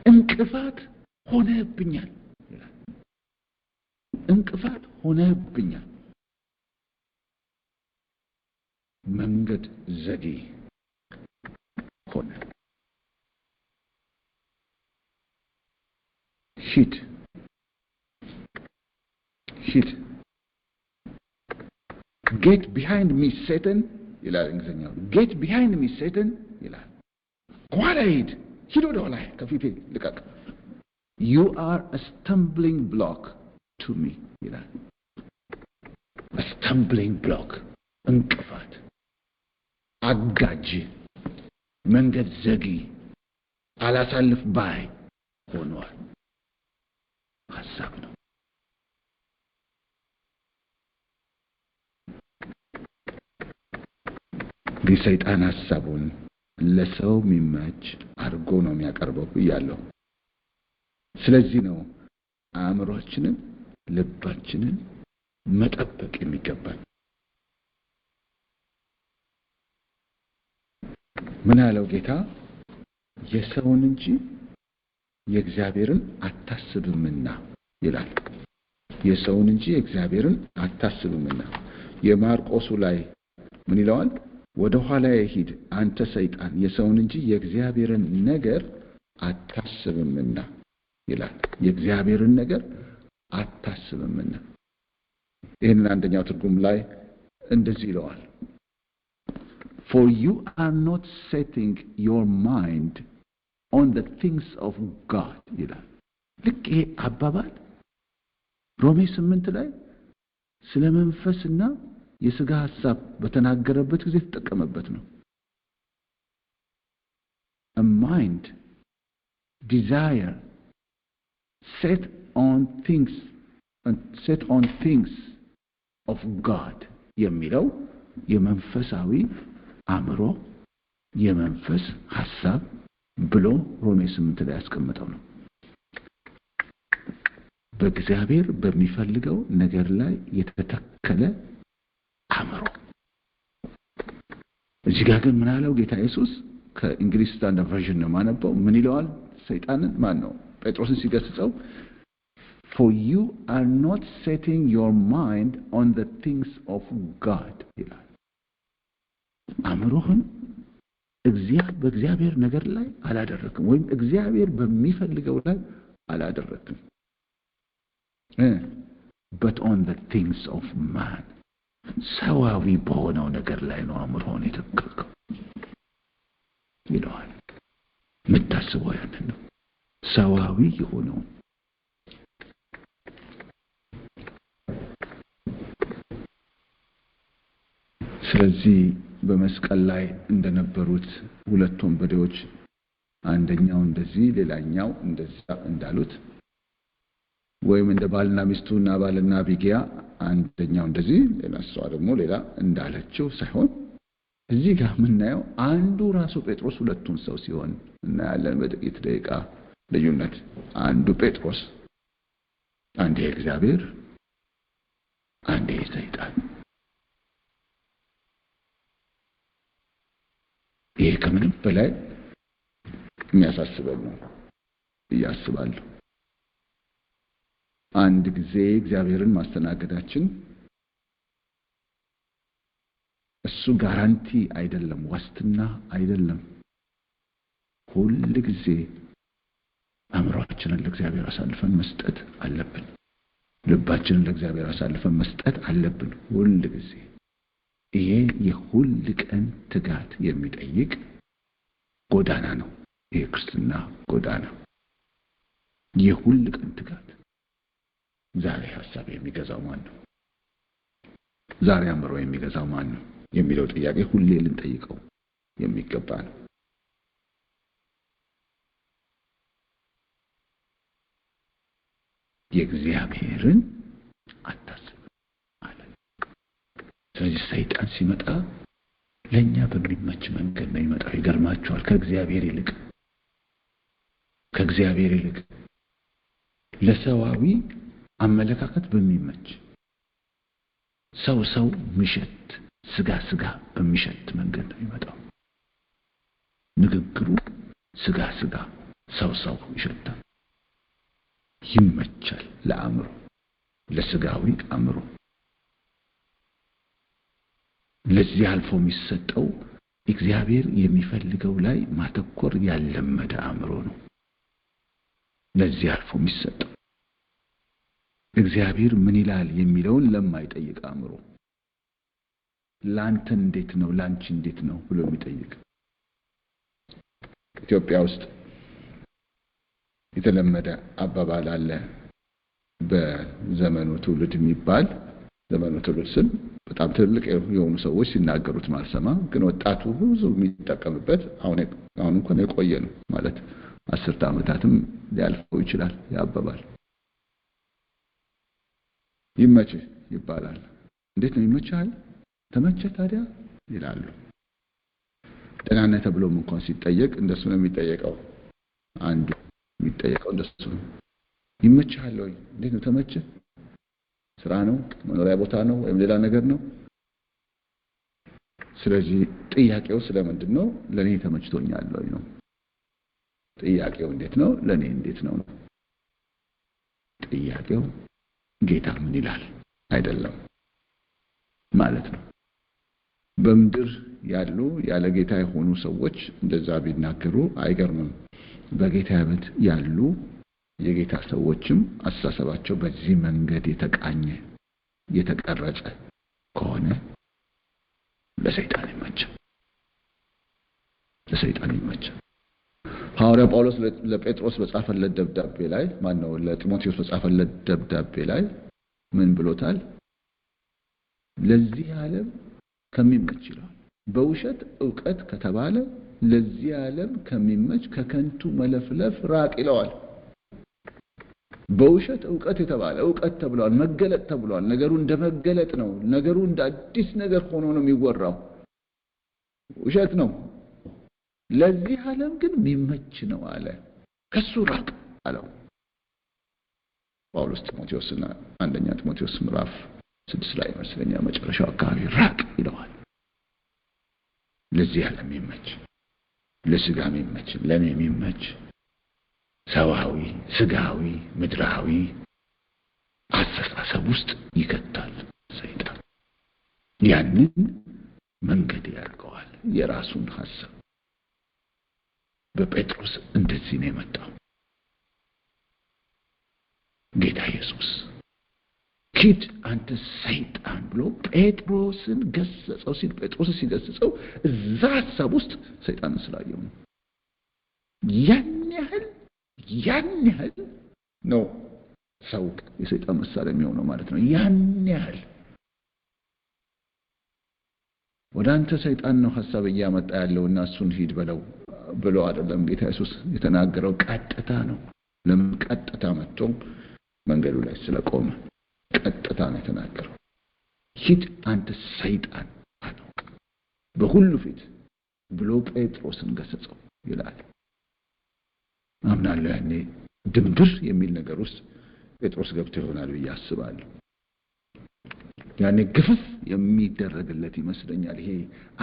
እንቅፋት ሆነብኛል ይላል። እንቅፋት ሆነብኛል። መንገድ ዘዴ ሆነ። ሂድ get behind me Satan ይላል እንግሊዝኛው። get behind me Satan ይላል። ኋላ ሂድ ወደ ኋላ ከፊቴ ልቀቅ። you are a stumbling block to me ይላል። stumbling block እንቅፋት፣ አጋጅ፣ መንገድ ዘጊ፣ አላሳልፍ ባይ ሆኗል ሐሳብ ነው። ሰይጣን ሐሳቡን ለሰው የሚመች አድርጎ ነው የሚያቀርበው ብያለሁ። ስለዚህ ነው አእምሮአችንን ልባችንን መጠበቅ የሚገባን። ምን አለው ጌታ? የሰውን እንጂ የእግዚአብሔርን አታስብምና ይላል። የሰውን እንጂ የእግዚአብሔርን አታስብምና። የማርቆሱ ላይ ምን ይለዋል? ወደ ኋላ ሂድ አንተ ሰይጣን፣ የሰውን እንጂ የእግዚአብሔርን ነገር አታስብምና ይላል። የእግዚአብሔርን ነገር አታስብምና። ይህንን አንደኛው ትርጉም ላይ እንደዚህ ይለዋል፣ for you are not setting your mind on the things of God ይላል። ልክ ይሄ አባባል ሮሜ 8 ላይ ስለ መንፈስና የሥጋ ሐሳብ በተናገረበት ጊዜ ተጠቀመበት ነው። a mind, desire, set on things of God የሚለው የመንፈሳዊ አእምሮ የመንፈስ ሐሳብ ብሎ ሮሜ 8 ላይ ያስቀመጠው ነው። በእግዚአብሔር በሚፈልገው ነገር ላይ የተተከለ አእምሮ። እዚህ ጋር ግን ምን አለው ጌታ ኢየሱስ? ከእንግሊዝ ስታንዳርድ ቨርዥን ነው ማነበው። ምን ይለዋል? ሰይጣንን ማን ነው ጴጥሮስን ሲገስጸው for you are not setting your mind on the things of God ይላል። አእምሮህን በእግዚአብሔር ነገር ላይ አላደረክም፣ ወይም እግዚአብሔር በሚፈልገው ላይ አላደረክም። but on the things of man ሰዋዊ በሆነው ነገር ላይ ነው አእምሮህን የተከልከው ይለዋል። የምታስበው ያንን ነው፣ ሰዋዊ የሆነው። ስለዚህ በመስቀል ላይ እንደነበሩት ሁለት ወንበዴዎች አንደኛው እንደዚህ ሌላኛው እንደዛ እንዳሉት፣ ወይም እንደ ባልና ሚስቱና ባልና ቢጊያ አንደኛው እንደዚህ ሌላኛው ደግሞ ሌላ እንዳለችው ሳይሆን እዚህ ጋር የምናየው አንዱ ራሱ ጴጥሮስ ሁለቱን ሰው ሲሆን እናያለን። በጥቂት ደቂቃ ልዩነት አንዱ ጴጥሮስ፣ አንዴ እግዚአብሔር፣ አንዴ ሰይጣን። ይሄ ከምንም በላይ የሚያሳስበን ነው እያስባለሁ። አንድ ጊዜ እግዚአብሔርን ማስተናገዳችን እሱ ጋራንቲ አይደለም፣ ዋስትና አይደለም። ሁሉ ጊዜ አእምሮአችንን ለእግዚአብሔር አሳልፈን መስጠት አለብን። ልባችንን ለእግዚአብሔር አሳልፈን መስጠት አለብን ሁሉ ጊዜ። ይሄ የሁል ቀን ትጋት የሚጠይቅ ጎዳና ነው። ይሄ ክርስትና ጎዳና የሁል ቀን ትጋት። ዛሬ ሐሳብ የሚገዛው ማን ነው? ዛሬ አእምሮ የሚገዛው ማን ነው የሚለው ጥያቄ ሁሌ ልንጠይቀው የሚገባ ነው። የእግዚአብሔርን አታስብ ማለት። ስለዚህ ሰይጣን ሲመጣ ለኛ በሚመች መንገድ ነው የሚመጣው። ይገርማችኋል። ከእግዚአብሔር ይልቅ ለሰዋዊ አመለካከት በሚመች ሰው ምሽት ስጋ በሚሸት መንገድ ነው የሚመጣው። ንግግሩ ስጋ ሰው ይሸታል፣ ይመቻል ለአእምሮ፣ ለስጋዊ አእምሮ። ለዚህ አልፎ የሚሰጠው እግዚአብሔር የሚፈልገው ላይ ማተኮር ያለመደ አእምሮ ነው። ለዚህ አልፎ የሚሰጠው እግዚአብሔር ምን ይላል የሚለውን ለማይጠይቅ አእምሮ፣ ላንተ እንዴት ነው ላንቺ እንዴት ነው ብሎ የሚጠይቅ። ኢትዮጵያ ውስጥ የተለመደ አባባል አለ በዘመኑ ትውልድ የሚባል ዘመኑ ትውልድ ስል በጣም ትልልቅ የሆኑ ሰዎች ሲናገሩት ማልሰማ ግን ወጣቱ ብዙ የሚጠቀምበት አሁን እንኳን የቆየ ነው ማለት 10 ዓመታትም ሊያልፈው ይችላል ያበባል። ይመችህ ይባላል። እንዴት ነው ይመችሃል? ተመቸህ ታዲያ ይላሉ። ደህና ነህ ተብሎም እንኳን ሲጠየቅ እንደሱ ነው የሚጠየቀው። አንዱ የሚጠየቀው እንደሱ ነው። ይመችሃል ወይ? እንዴት ነው ተመቸህ? ስራ ነው? መኖሪያ ቦታ ነው? ወይም ሌላ ነገር ነው? ስለዚህ ጥያቄው ስለምንድን ነው? ለኔ ተመችቶኛል ወይ ነው። ጥያቄው እንዴት ነው? ለኔ እንዴት ነው? ጥያቄው ጌታ ምን ይላል አይደለም ማለት ነው። በምድር ያሉ ያለ ጌታ የሆኑ ሰዎች እንደዛ ቢናገሩ አይገርምም። በጌታ ቤት ያሉ የጌታ ሰዎችም አስተሳሰባቸው በዚህ መንገድ የተቃኘ የተቀረጸ ከሆነ ለሰይጣን ይመቻል። ሐዋርያው ጳውሎስ ለጴጥሮስ በጻፈለት ደብዳቤ ላይ ለጢሞቴዎስ በጻፈለት ደብዳቤ ላይ ምን ብሎታል? ለዚህ ዓለም ከሚመች ይላል። በውሸት ዕውቀት ከተባለ ለዚህ ዓለም ከሚመች ከከንቱ መለፍለፍ ራቅ ይለዋል። በውሸት ዕውቀት የተባለ ዕውቀት ተብሏል፣ መገለጥ ተብሏል። ነገሩ እንደመገለጥ ነው። ነገሩ እንደ አዲስ ነገር ሆኖ ነው የሚወራው። ውሸት ነው። ለዚህ ዓለም ግን የሚመች ነው አለ። ከሱ ራቅ አለው ጳውሎስ ጢሞቴዎስና አንደኛ ጢሞቴዎስ ምዕራፍ 6 ላይ መስለኛል መጨረሻው አካባቢ ራቅ ይለዋል። ለዚህ ዓለም የሚመች ለስጋ የሚመች ለኔ የሚመች ሰዋዊ ስጋዊ ምድራዊ አስተሳሰብ ውስጥ ይከታል ሰይጣን። ያንን መንገድ ያርገዋል የራሱን ሐሳብ። በጴጥሮስ እንደዚህ ነው የመጣው ጌታ ኢየሱስ። ሂድ አንተ ሰይጣን ብሎ ጴጥሮስን ገሰጸው። ጴጥሮስን ሲገስጸው እዛ ሐሳብ ውስጥ ሰይጣንን ስላየው ነው። ያን ያህል ነው ሰው የሰይጣን መሳሪያ የሚሆነው ማለት ነው። ያን ያህል ወደ አንተ ሰይጣን ነው ሐሳብ እያመጣ ያለውና እሱን ሂድ በለው ብሎ አይደለም ጌታ ኢየሱስ የተናገረው። ቀጥታ ነው። ለምን ቀጥታ መጥቶ መንገዱ ላይ ስለቆመ ቀጥታ ነው የተናገረው። ሂድ አንተ ሰይጣን አለው በሁሉ ፊት ብሎ ጴጥሮስን ገሰጸው ይላል። አምናለሁ ያኔ ድንብር የሚል ነገር ውስጥ ጴጥሮስ ገብቶ ይሆናል ብዬ አስባለሁ። ያኔ ግፍፍ የሚደረግለት ይመስለኛል። ይሄ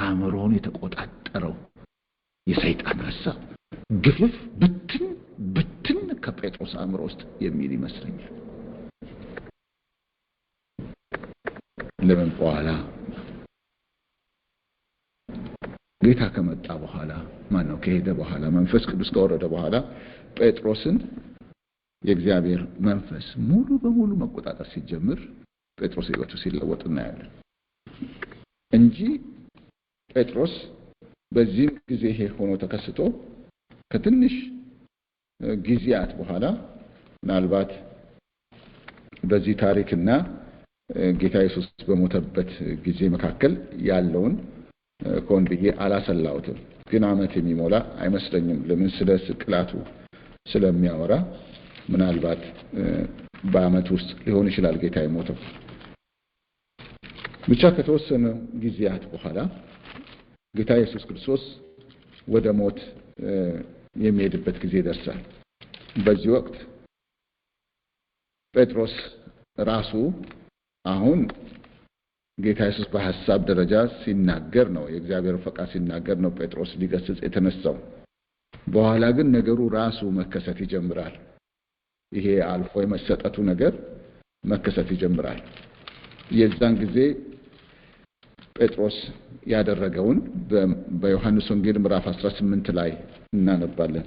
አእምሮውን የተቆጣጠረው የሰይጣን ሐሳብ ግፍፍ ብትን ከጴጥሮስ አእምሮ ውስጥ የሚል ይመስለኛል። ለምን በኋላ ጌታ ከመጣ በኋላ ከሄደ በኋላ መንፈስ ቅዱስ ከወረደ በኋላ ጴጥሮስን የእግዚአብሔር መንፈስ ሙሉ በሙሉ መቆጣጠር ሲጀምር ጴጥሮስ ሕይወቱ ሲለወጥ እናያለን እንጂ ጴጥሮስ በዚህ ጊዜ ይሄ ሆኖ ተከስቶ ከትንሽ ጊዜያት በኋላ ምናልባት በዚህ ታሪክና ጌታ ኢየሱስ በሞተበት ጊዜ መካከል ያለውን ኮን ብዬ አላሰላውትም፣ ግን ዓመት የሚሞላ አይመስለኝም። ለምን ስለ ስቅላቱ ስለሚያወራ ምናልባት በዓመት ውስጥ ሊሆን ይችላል ጌታ የሞተው። ብቻ ከተወሰነ ጊዜያት በኋላ ጌታ ኢየሱስ ክርስቶስ ወደ ሞት የሚሄድበት ጊዜ ይደርሳል። በዚህ ወቅት ጴጥሮስ ራሱ አሁን ጌታ ኢየሱስ በሐሳብ ደረጃ ሲናገር ነው፣ የእግዚአብሔር ፈቃድ ሲናገር ነው ጴጥሮስ ሊገስጽ የተነሳው። በኋላ ግን ነገሩ ራሱ መከሰት ይጀምራል። ይሄ አልፎ የመሰጠቱ ነገር መከሰት ይጀምራል። የዛን ጊዜ ጴጥሮስ ያደረገውን በዮሐንስ ወንጌል ምዕራፍ 18 ላይ እናነባለን።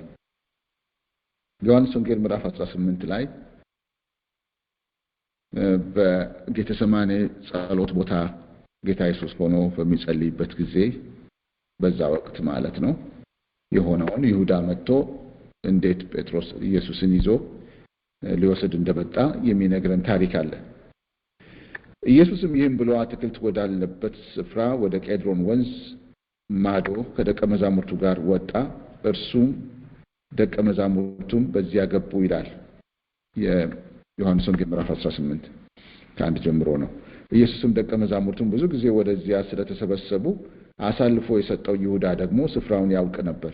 ዮሐንስ ወንጌል ምዕራፍ 18 ላይ በጌተሰማኔ ጸሎት ቦታ ጌታ ኢየሱስ ሆኖ በሚጸልይበት ጊዜ በዛ ወቅት ማለት ነው የሆነውን ይሁዳ መጥቶ እንዴት ጴጥሮስ ኢየሱስን ይዞ ሊወስድ እንደመጣ የሚነግረን ታሪክ አለ። ኢየሱስም ይህን ብሎ አትክልት ወዳለበት ስፍራ ወደ ቄድሮን ወንዝ ማዶ ከደቀ መዛሙርቱ ጋር ወጣ። እርሱም ደቀ መዛሙርቱም በዚያ ገቡ ይላል። የዮሐንስ ወንጌል ምዕራፍ 18 ከአንድ ጀምሮ ነው። ኢየሱስም ደቀ መዛሙርቱም ብዙ ጊዜ ወደዚያ ስለተሰበሰቡ አሳልፎ የሰጠው ይሁዳ ደግሞ ስፍራውን ያውቅ ነበር።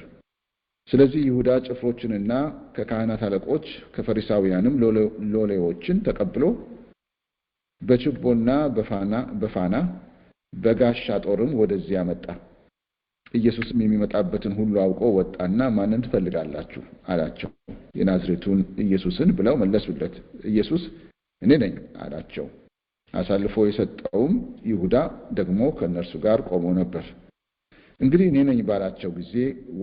ስለዚህ ይሁዳ ጭፍሮችንና ከካህናት አለቆች ከፈሪሳውያንም ሎሌዎችን ተቀብሎ በችቦና በፋና በጋሻ ጦርም ወደዚያ መጣ። ኢየሱስም የሚመጣበትን ሁሉ አውቆ ወጣና ማንን ትፈልጋላችሁ አላቸው። የናዝሬቱን ኢየሱስን ብለው መለሱለት። ኢየሱስ እኔ ነኝ አላቸው። አሳልፎ የሰጠውም ይሁዳ ደግሞ ከእነርሱ ጋር ቆሞ ነበር። እንግዲህ እኔ ነኝ ባላቸው ጊዜ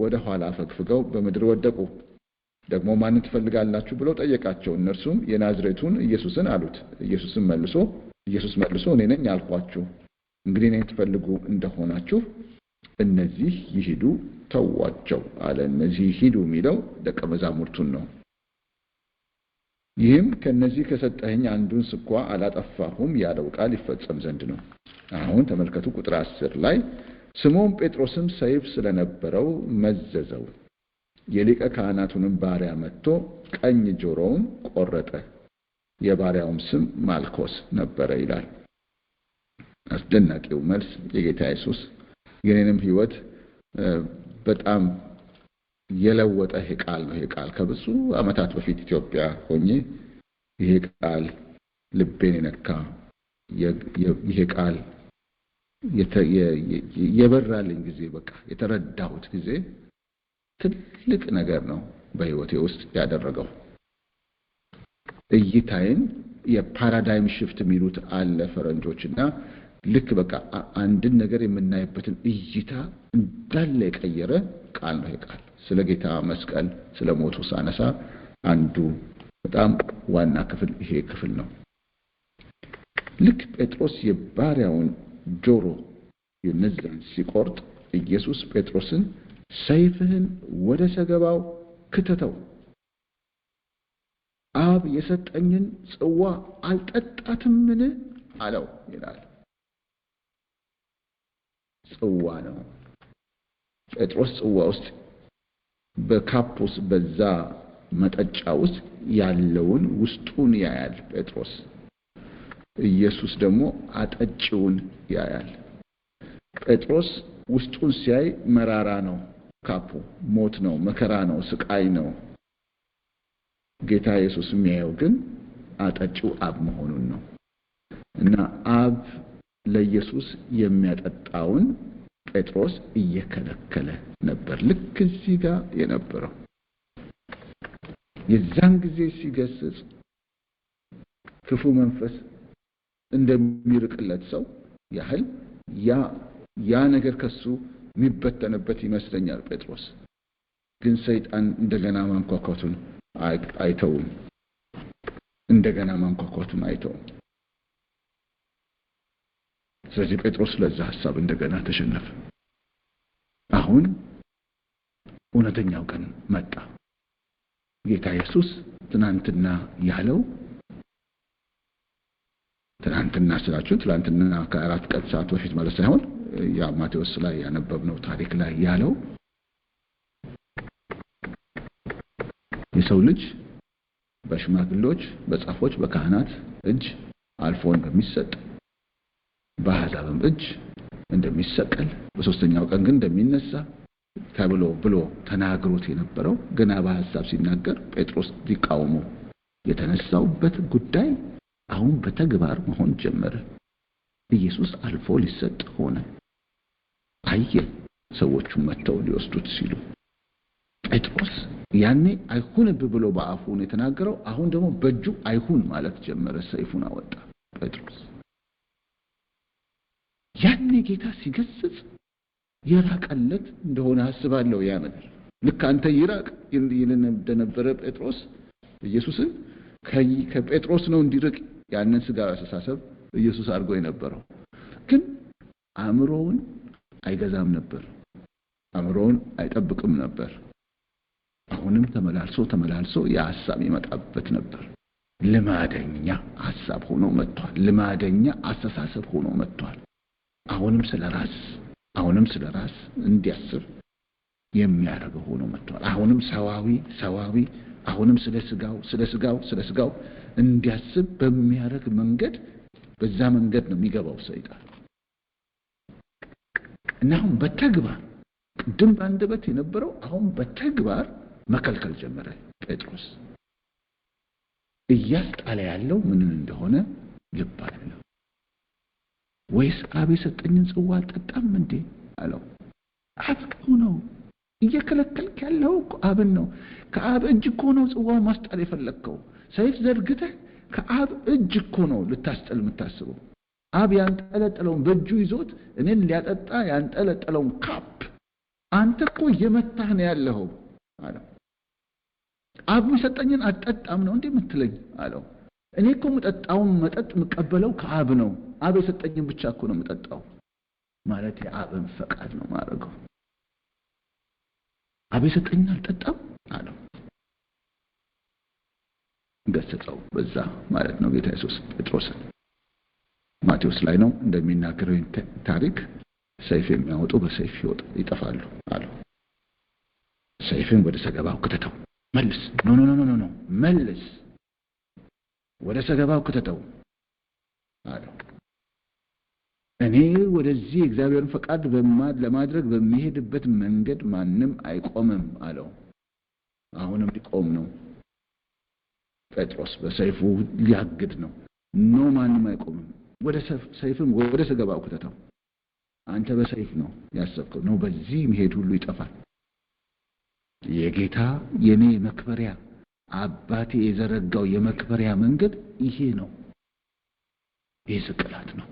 ወደ ኋላ አፈግፍገው በምድር ወደቁ። ደግሞ ማንን ትፈልጋላችሁ ብለው ጠየቃቸው። እነርሱም የናዝሬቱን ኢየሱስን አሉት። ኢየሱስ መልሶ እኔ ነኝ አልኳችሁ። እንግዲህ እኔን ትፈልጉ እንደሆናችሁ እነዚህ ይሂዱ ተዋቸው አለ። እነዚህ ይሂዱ የሚለው ደቀ መዛሙርቱን ነው። ይህም ከነዚህ ከሰጠኸኝ አንዱን ስኳ አላጠፋሁም ያለው ቃል ይፈጸም ዘንድ ነው። አሁን ተመልከቱ ቁጥር 10 ላይ ስምዖን ጴጥሮስም ሰይፍ ስለነበረው መዘዘው፣ የሊቀ ካህናቱንም ባሪያ መጥቶ ቀኝ ጆሮውን ቆረጠ። የባሪያውም ስም ማልኮስ ነበረ ይላል። አስደናቂው መልስ የጌታ ኢየሱስ የኔንም ሕይወት በጣም የለወጠ ይሄ ቃል ነው። ይሄ ቃል ከብዙ ዓመታት በፊት ኢትዮጵያ ሆኜ ይሄ ቃል ልቤን የነካ ይሄ ቃል የበራልኝ ጊዜ በቃ የተረዳሁት ጊዜ ትልቅ ነገር ነው በሕይወቴ ውስጥ ያደረገው። እይታዬን የፓራዳይም ሽፍት የሚሉት አለ ፈረንጆችና ልክ በቃ አንድን ነገር የምናይበትን እይታ እንዳለ የቀየረ ቃል ነው ይሄ ቃል። ስለ ጌታ መስቀል ስለ ሞቱ ሳነሳ አንዱ በጣም ዋና ክፍል ይሄ ክፍል ነው። ልክ ጴጥሮስ የባሪያውን ጆሮ የነዛን ሲቆርጥ ኢየሱስ ጴጥሮስን ሰይፍህን ወደ ሰገባው ክተተው፣ አብ የሰጠኝን ጽዋ አልጠጣትምን አለው ይላል። ጽዋ ነው። ጴጥሮስ ጽዋ ውስጥ በካፖስ በዛ መጠጫ ውስጥ ያለውን ውስጡን ያያል ጴጥሮስ። ኢየሱስ ደግሞ አጠጪውን ያያል። ጴጥሮስ ውስጡን ሲያይ መራራ ነው፣ ካፖ ሞት ነው፣ መከራ ነው፣ ስቃይ ነው። ጌታ ኢየሱስ የሚያየው ግን አጠጪው አብ መሆኑን ነው። እና አብ ለኢየሱስ የሚያጠጣውን ጴጥሮስ እየከለከለ ነበር። ልክ እዚህ ጋር የነበረው የዛን ጊዜ ሲገስጽ ክፉ መንፈስ እንደሚርቅለት ሰው ያህል ያ ነገር ከሱ የሚበተንበት ይመስለኛል። ጴጥሮስ ግን ሰይጣን እንደገና ማንኳኳቱን አይተውም። ስለዚህ ጴጥሮስ ለዛ ሐሳብ እንደገና ተሸነፈ። አሁን እውነተኛው ቀን መጣ። ጌታ ኢየሱስ ትናንትና ያለው ትናንትና ስላችሁ ትናንትና ከአራት ቀን ሰዓት በፊት ማለት ሳይሆን ያ ማቴዎስ ላይ ያነበብነው ታሪክ ላይ ያለው የሰው ልጅ በሽማግሌዎች፣ በጻፎች፣ በካህናት እጅ አልፎ እንደሚሰጥ በአሕዛብም እጅ እንደሚሰቀል በሶስተኛው ቀን ግን እንደሚነሳ ብሎ ተናግሮት የነበረው ገና በሐሳብ ሲናገር ጴጥሮስ ሊቃወሙ የተነሳውበት ጉዳይ አሁን በተግባር መሆን ጀመረ። ኢየሱስ አልፎ ሊሰጥ ሆነ። አየ ሰዎቹ መተው ሊወስዱት ሲሉ ጴጥሮስ ያኔ አይሁንብህ ብሎ በአፉ ነው የተናገረው። አሁን ደግሞ በእጁ አይሁን ማለት ጀመረ። ሰይፉን አወጣ ጴጥሮስ። ያኔ ጌታ ሲገስጽ የራቀለት እንደሆነ አስባለሁ። ያ ነገር ልክ አንተ ይራቅ ይልን እንደነበረ ጴጥሮስ ኢየሱስን ከጴጥሮስ ነው እንዲርቅ ያንን ስጋዊ አስተሳሰብ ኢየሱስ አድርጎ የነበረው ግን አእምሮውን አይገዛም ነበር። አእምሮውን አይጠብቅም ነበር። አሁንም ተመላልሶ የሐሳብ ይመጣበት ነበር። ልማደኛ ሐሳብ ሆኖ መጥቷል። ልማደኛ አስተሳሰብ ሆኖ መጥቷል። አሁንም ስለራስ እንዲያስብ የሚያደርገው ሆኖ መጥቷል። አሁንም ሰዋዊ አሁንም ስለ ስጋው እንዲያስብ በሚያደርግ መንገድ በዛ መንገድ ነው የሚገባው ሰይጣን። እና አሁን በተግባር ቅድም በአንደበት የነበረው አሁን በተግባር መከልከል ጀመረ። ጴጥሮስ እያስጣለ ያለው ምን እንደሆነ ልብ አለው። ወይስ አብ የሰጠኝን ጽዋ አልጠጣም እንዴ አለው። አጥቂው ነው እየከለከልክ ያለው አብን ነው። ከአብ እጅ እኮ ነው ጽዋው ማስጣል የፈለከው። ሰይፍ ዘርግተህ ከአብ እጅ እኮ ነው ልታስጥል የምታስበው። አብ ያንጠለጠለውን በእጁ ይዞት እኔን ሊያጠጣ ያንጠለጠለውን ካፕ አንተ እኮ እየመታህ ነው ያለው አለው። አብ የሰጠኝን አልጠጣም ነው እንዴ የምትለኝ አለው። እኔ እኮ የምጠጣውን መጠጥ የምቀበለው ከአብ ነው። አብ የሰጠኝን ብቻ እኮ ነው የምጠጣው። ማለት የአብን ፈቃድ ነው ማድረገው። አብ የሰጠኝን አልጠጣም አለው። ገሰጸው በዛ ማለት ነው ጌታ ኢየሱስ ጴጥሮስን። ማቴዎስ ላይ ነው እንደሚናገረው ታሪክ ሰይፍ የሚያወጡ በሰይፍ ይጠፋሉ አለው። ሰይፍን ወደ ሰገባው ከተተው መልስ ኖ መልስ ወደ ሰገባው ከተተው አለው። እኔ ወደዚህ እግዚአብሔርን ፈቃድ ለማድረግ በሚሄድበት መንገድ ማንም አይቆምም አለው። አሁንም ሊቆም ነው ጴጥሮስ በሰይፉ ሊያግድ ነው። ማንም አይቆምም። ወደ ሰይፍም ወደ ሰገባው ከተተው። አንተ በሰይፍ ነው ያሰብከው ነው። በዚህ መሄድ ሁሉ ይጠፋል። የጌታ የኔ መክበሪያ አባቴ የዘረጋው የመክበሪያ መንገድ ይሄ ነው። ይሄ ስቅላት ነው።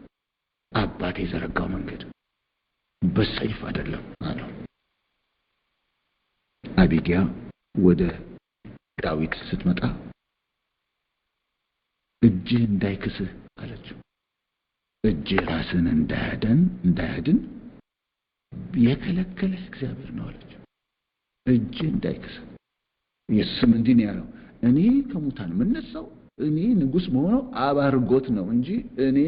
አባቴ የዘረጋው መንገድ በሰይፍ አይደለም አለው። አቢግያ ወደ ዳዊት ስትመጣ እጅህ እንዳይክስህ አለችው። እጅህ ራስን እንዳያድን የከለከለህ እግዚአብሔር ነው አለችው። እጅህ እንዳይክስህ። ኢየሱስም እንዲህ ነው ያለው፣ እኔ ከሙታን የምነሳው እኔ ንጉሥ መሆነው አብ አድርጎት ነው እንጂ እኔ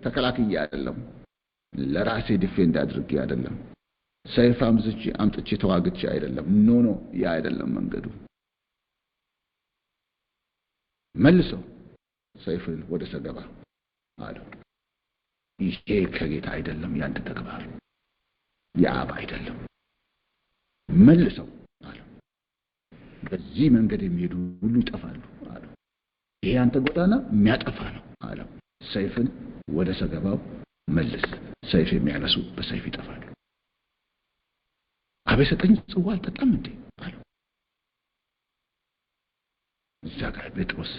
ተከላክዬ አይደለም፣ ለራሴ ዲፌንድ አድርጌ አይደለም፣ ሰይፍ አምጥቼ ተዋግቼ አይደለም። ኖ ያ አይደለም መንገዱ። መልሰው ሰይፍን ወደ ሰገባ አለው። ይሄ ከጌታ አይደለም፣ ያንተ ተግባር የአብ አይደለም። መልሰው አለው። በዚህ መንገድ የሚሄዱ ሁሉ ይጠፋሉ አለው። ይሄ አንተ ጎዳና የሚያጠፋ ነው አለው። ሰይፍን ወደ ሰገባው መልስ። ሰይፍ የሚያነሱ በሰይፍ ይጠፋሉ። አብ የሰጠኝ ጽዋ አልጠጣም እንዴ አለው። እዛ ጋር ጴጥሮስ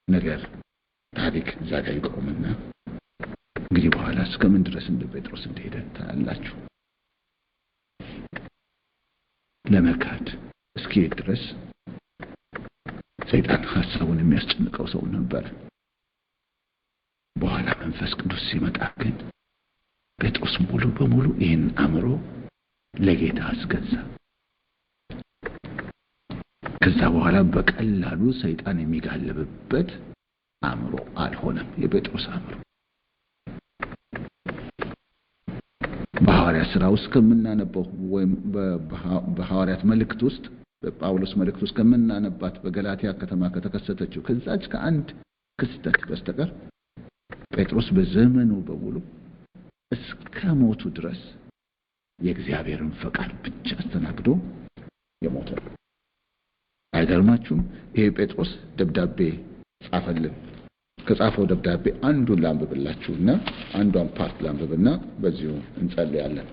ነገር ታሪክ እዛ ጋር ይቆምና እንግዲህ በኋላ እስከምን ድረስ እንደ ጴጥሮስ እንደሄደ ታያላችሁ። ለመካድ እስኪሄድ ድረስ ሰይጣን ሐሳቡን የሚያስጨንቀው ሰው ነበር። በኋላ መንፈስ ቅዱስ ሲመጣ ግን ጴጥሮስ ሙሉ በሙሉ ይህን አእምሮ ለጌታ አስገዛ። ከዛ በኋላ በቀላሉ ሰይጣን የሚጋለብበት አእምሮ አልሆነም የጴጥሮስ አእምሮ። በሐዋርያት ሥራ ውስጥ ከምናነበው ወይም በሐዋርያት መልእክት ውስጥ በጳውሎስ መልእክት ውስጥ ከምናነባት በገላትያ ከተማ ከተከሰተችው ከዛች ከአንድ ክስተት በስተቀር ጴጥሮስ በዘመኑ በሙሉ እስከ ሞቱ ድረስ የእግዚአብሔርን ፈቃድ ብቻ አስተናግዶ የሞተ ነው። አይገርማችሁም? ይሄ ጴጥሮስ ደብዳቤ ጻፈልን። ከጻፈው ደብዳቤ አንዱን ላንብብላችሁና አንዷን ፓርት ላንብብና በዚሁ እንጸልያለን።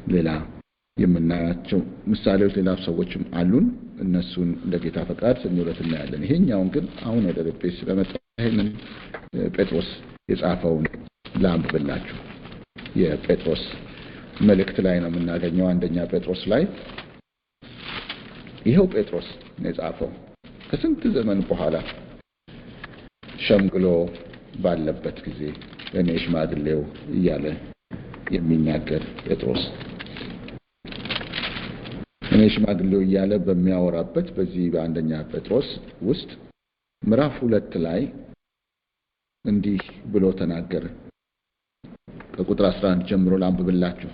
ሌላ የምናያቸው ምሳሌዎች ሌላ ሰዎችም አሉን። እነሱን ለጌታ ፈቃድ ስንውለት እናያለን። ይሄኛውን ግን አሁን ወደ ልቤ ስለመጣ ይሄንን ጴጥሮስ የጻፈውን ላንብብላችሁ። የጴጥሮስ መልእክት ላይ ነው የምናገኘው። አንደኛ ጴጥሮስ ላይ ይሄው ጴጥሮስ ነው የጻፈው። ከስንት ዘመን በኋላ ሸምግሎ ባለበት ጊዜ እኔ ሽማግሌው እያለ የሚናገር ጴጥሮስ እኔ ሽማግሌው እያለ በሚያወራበት በዚህ በአንደኛ ጴጥሮስ ውስጥ ምዕራፍ 2 ላይ እንዲህ ብሎ ተናገረ። ከቁጥር 11 ጀምሮ ላንብብላችሁ።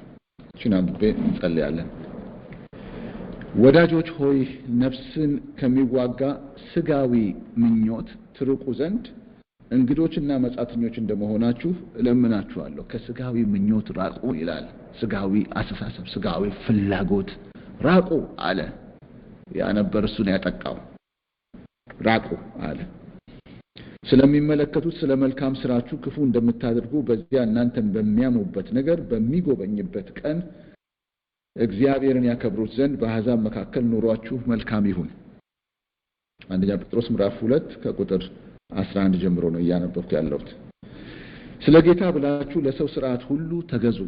እቺን አንብቤ እንጸልያለን። ወዳጆች ሆይ ነፍስን ከሚዋጋ ስጋዊ ምኞት ትርቁ ዘንድ እንግዶችና መጻተኞች እንደመሆናችሁ እለምናችኋለሁ። ከስጋዊ ምኞት ራቁ ይላል። ስጋዊ አስተሳሰብ፣ ስጋዊ ፍላጎት ራቁ አለ። ያ ነበር እሱን ያጠቃው። ራቁ አለ። ስለሚመለከቱት ስለ መልካም ስራችሁ ክፉ እንደምታደርጉ በዚያ እናንተን በሚያሙበት ነገር በሚጎበኝበት ቀን እግዚአብሔርን ያከብሩት ዘንድ በአሕዛብ መካከል ኑሯችሁ መልካም ይሁን። አንደኛ ጴጥሮስ ምዕራፍ 2 ከቁጥር 11 ጀምሮ ነው እያነበብኩ ያለሁት። ስለ ጌታ ብላችሁ ለሰው ሥርዓት ሁሉ ተገዙ።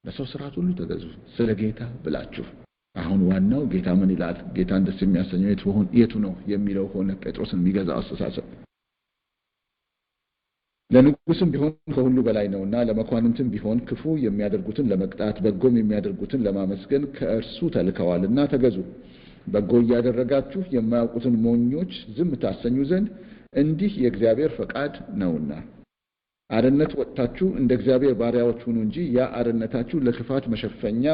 ለሰው ሥርዓት ሁሉ ተገዙ ስለ ጌታ ብላችሁ። አሁን ዋናው ጌታ ምን ይላል? ጌታን ደስ የሚያሰኘው የቱ ነው የሚለው ሆነ ጴጥሮስን የሚገዛው አስተሳሰብ። ለንጉስም ቢሆን ከሁሉ በላይ ነውና ለመኳንንትም ቢሆን ክፉ የሚያደርጉትን ለመቅጣት በጎም የሚያደርጉትን ለማመስገን ከእርሱ ተልከዋልና ተገዙ። በጎ እያደረጋችሁ የማያውቁትን ሞኞች ዝም ታሰኙ ዘንድ እንዲህ የእግዚአብሔር ፈቃድ ነውና። አርነት ወጥታችሁ እንደ እግዚአብሔር ባሪያዎች ሁኑ እንጂ ያ አርነታችሁ ለክፋት መሸፈኛ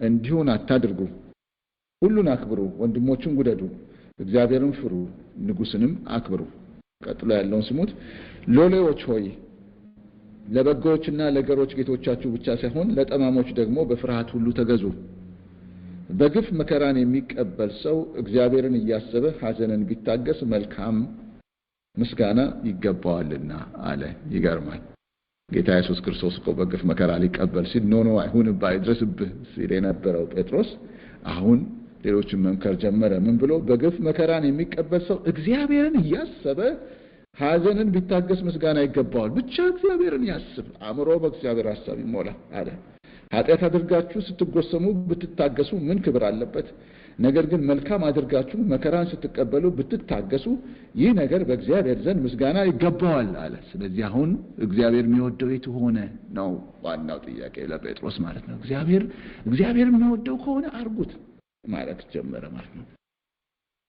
እንዲሆን አታድርጉ። ሁሉን አክብሩ፣ ወንድሞችን ውደዱ፣ እግዚአብሔርን ፍሩ፣ ንጉስንም አክብሩ። ቀጥሎ ያለውን ስሙት። ሎሌዎች ሆይ ለበጎዎችና ለገሮች ጌቶቻችሁ ብቻ ሳይሆን ለጠማሞች ደግሞ በፍርሃት ሁሉ ተገዙ። በግፍ መከራን የሚቀበል ሰው እግዚአብሔርን እያሰበ ሐዘንን ቢታገስ መልካም ምስጋና ይገባዋልና አለ። ይገርማል። ጌታ ኢየሱስ ክርስቶስ እኮ በግፍ መከራ ሊቀበል ሲል ኖ አይሁንብህ አይድረስብህ ሲል የነበረው ጴጥሮስ አሁን ሌሎችን መምከር ጀመረ። ምን ብሎ? በግፍ መከራን የሚቀበል ሰው እግዚአብሔርን እያሰበ ሐዘንን ቢታገስ ምስጋና ይገባዋል። ብቻ እግዚአብሔርን ያስብ፣ አእምሮ በእግዚአብሔር ሐሳብ ይሞላ አለ። ኃጢአት አድርጋችሁ ስትጎሰሙ ብትታገሱ ምን ክብር አለበት? ነገር ግን መልካም አድርጋችሁ መከራን ስትቀበሉ ብትታገሱ ይህ ነገር በእግዚአብሔር ዘንድ ምስጋና ይገባዋል አለ። ስለዚህ አሁን እግዚአብሔር የሚወደው የቱ ሆነ ነው ዋናው ጥያቄ ለጴጥሮስ ማለት ነው። እግዚአብሔር የሚወደው ከሆነ አርጉት ማለት ጀመረ ማለት ነው።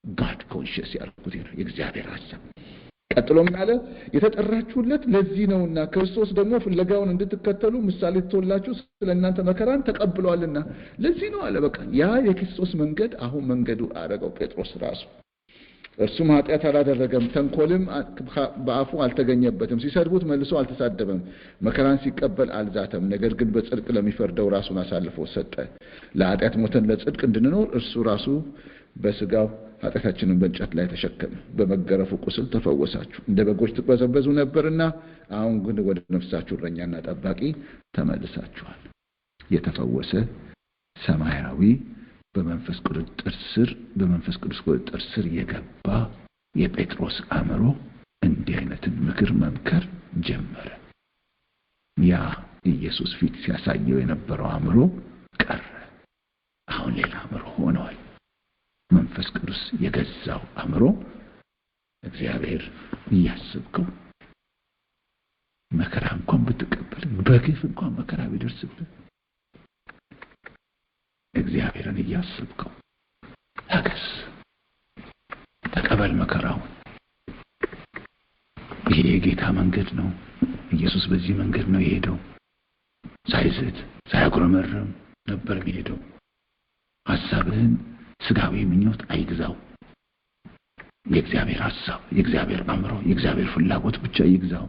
ጋድ ኮንሺየስ ያልኩት ነው የእግዚአብሔር ሐሳብ። ቀጥሎ ምን አለ? የተጠራችሁለት ለዚህ ነውና ክርስቶስ ደግሞ ፍለጋውን እንድትከተሉ ምሳሌ ተወላችሁ ስለእናንተ መከራን ተቀብሏልና ለዚህ ነው አለ። በቃ ያ የክርስቶስ መንገድ አሁን መንገዱ አረገው ጴጥሮስ ራሱ። እርሱም ኃጢአት አላደረገም፣ ተንኮልም በአፉ አልተገኘበትም፣ ሲሰድቡት መልሶ አልተሳደበም፣ መከራን ሲቀበል አልዛተም። ነገር ግን በጽድቅ ለሚፈርደው ራሱን አሳልፎ ሰጠ። ለኃጢአት ሞተን ለጽድቅ እንድንኖር እርሱ ራሱ በስጋው ኃጢአታችንን በእንጨት ላይ ተሸከመ። በመገረፉ ቁስል ተፈወሳችሁ። እንደ በጎች ትበዘበዙ ነበርና አሁን ግን ወደ ነፍሳችሁ እረኛና ጠባቂ ተመልሳችኋል። የተፈወሰ ሰማያዊ በመንፈስ ቅዱስ ቁጥጥር ስር የገባ የጴጥሮስ አእምሮ እንዲህ አይነትን ምክር መምከር ጀመረ። ያ ኢየሱስ ፊት ሲያሳየው የነበረው አእምሮ ቀረ። አሁን ሌላ አእምሮ ሆኗል። መንፈስ ቅዱስ የገዛው አእምሮ። እግዚአብሔር እያሰብከው መከራ እንኳን ብትቀበል፣ በግፍ እንኳን መከራ ቢደርስብህ እግዚአብሔርን እያሰብከው ታገስ፣ ተቀበል መከራውን። ይሄ የጌታ መንገድ ነው። ኢየሱስ በዚህ መንገድ ነው የሄደው። ሳይዝት ሳያጉረመርም ነበር የሚሄደው። ሐሳብህን ስጋዊ ምኞት አይግዛው። የእግዚአብሔር ሐሳብ፣ የእግዚአብሔር አእምሮ፣ የእግዚአብሔር ፍላጎት ብቻ ይግዛው።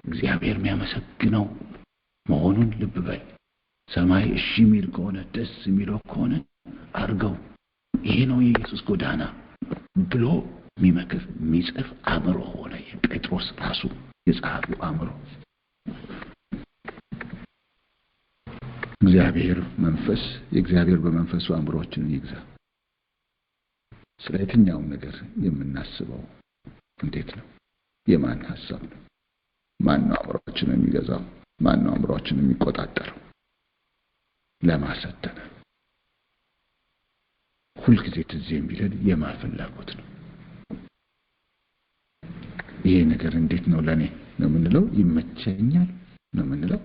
እግዚአብሔር የሚያመሰግነው መሆኑን ልብ በል። ሰማይ እሺ የሚል ከሆነ ደስ የሚለው ከሆነ አርገው። ይሄ ነው የኢየሱስ ጎዳና ብሎ የሚመክር የሚጽፍ አእምሮ ሆነ የጴጥሮስ ራሱ የጸሐፊው አእምሮ። የእግዚአብሔር በመንፈሱ አእምሮአችንን ይግዛ። ስለ የትኛውም ነገር የምናስበው እንዴት ነው? የማን ሐሳብ ነው? ማን ነው አእምሮአችንን የሚገዛው? ማን ነው አእምሮአችንን የሚቆጣጠረው? ለማሰተነ ሁልጊዜ ትዝ የሚለን የማን ፍላጎት ነው? ይሄ ነገር እንዴት ነው ለኔ ነው የምንለው? ይመቸኛል ነው የምንለው?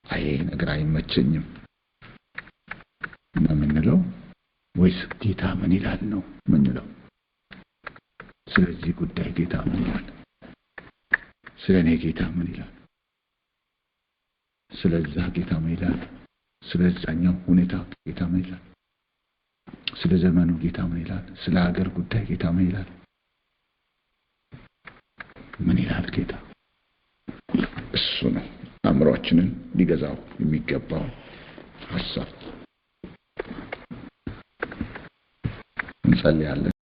አይ ነገር አይመቸኝም ነው የምንለው? ወይስ ጌታ ምን ይላል ነው የምንለው? ስለዚህ ጉዳይ ጌታ ምን ይላል? ስለኔ ጌታ ምን ይላል? ስለዛ ጌታ ምን ይላል? ስለዛኛው ሁኔታ ጌታ ምን ይላል? ስለ ዘመኑ ጌታ ምን ይላል? ስለ ሀገር ጉዳይ ጌታ ምን ይላል? ምን ይላል ጌታ? እሱ ነው አእምሮአችንን ሊገዛው የሚገባው ሐሳብ። እንጸልያለን።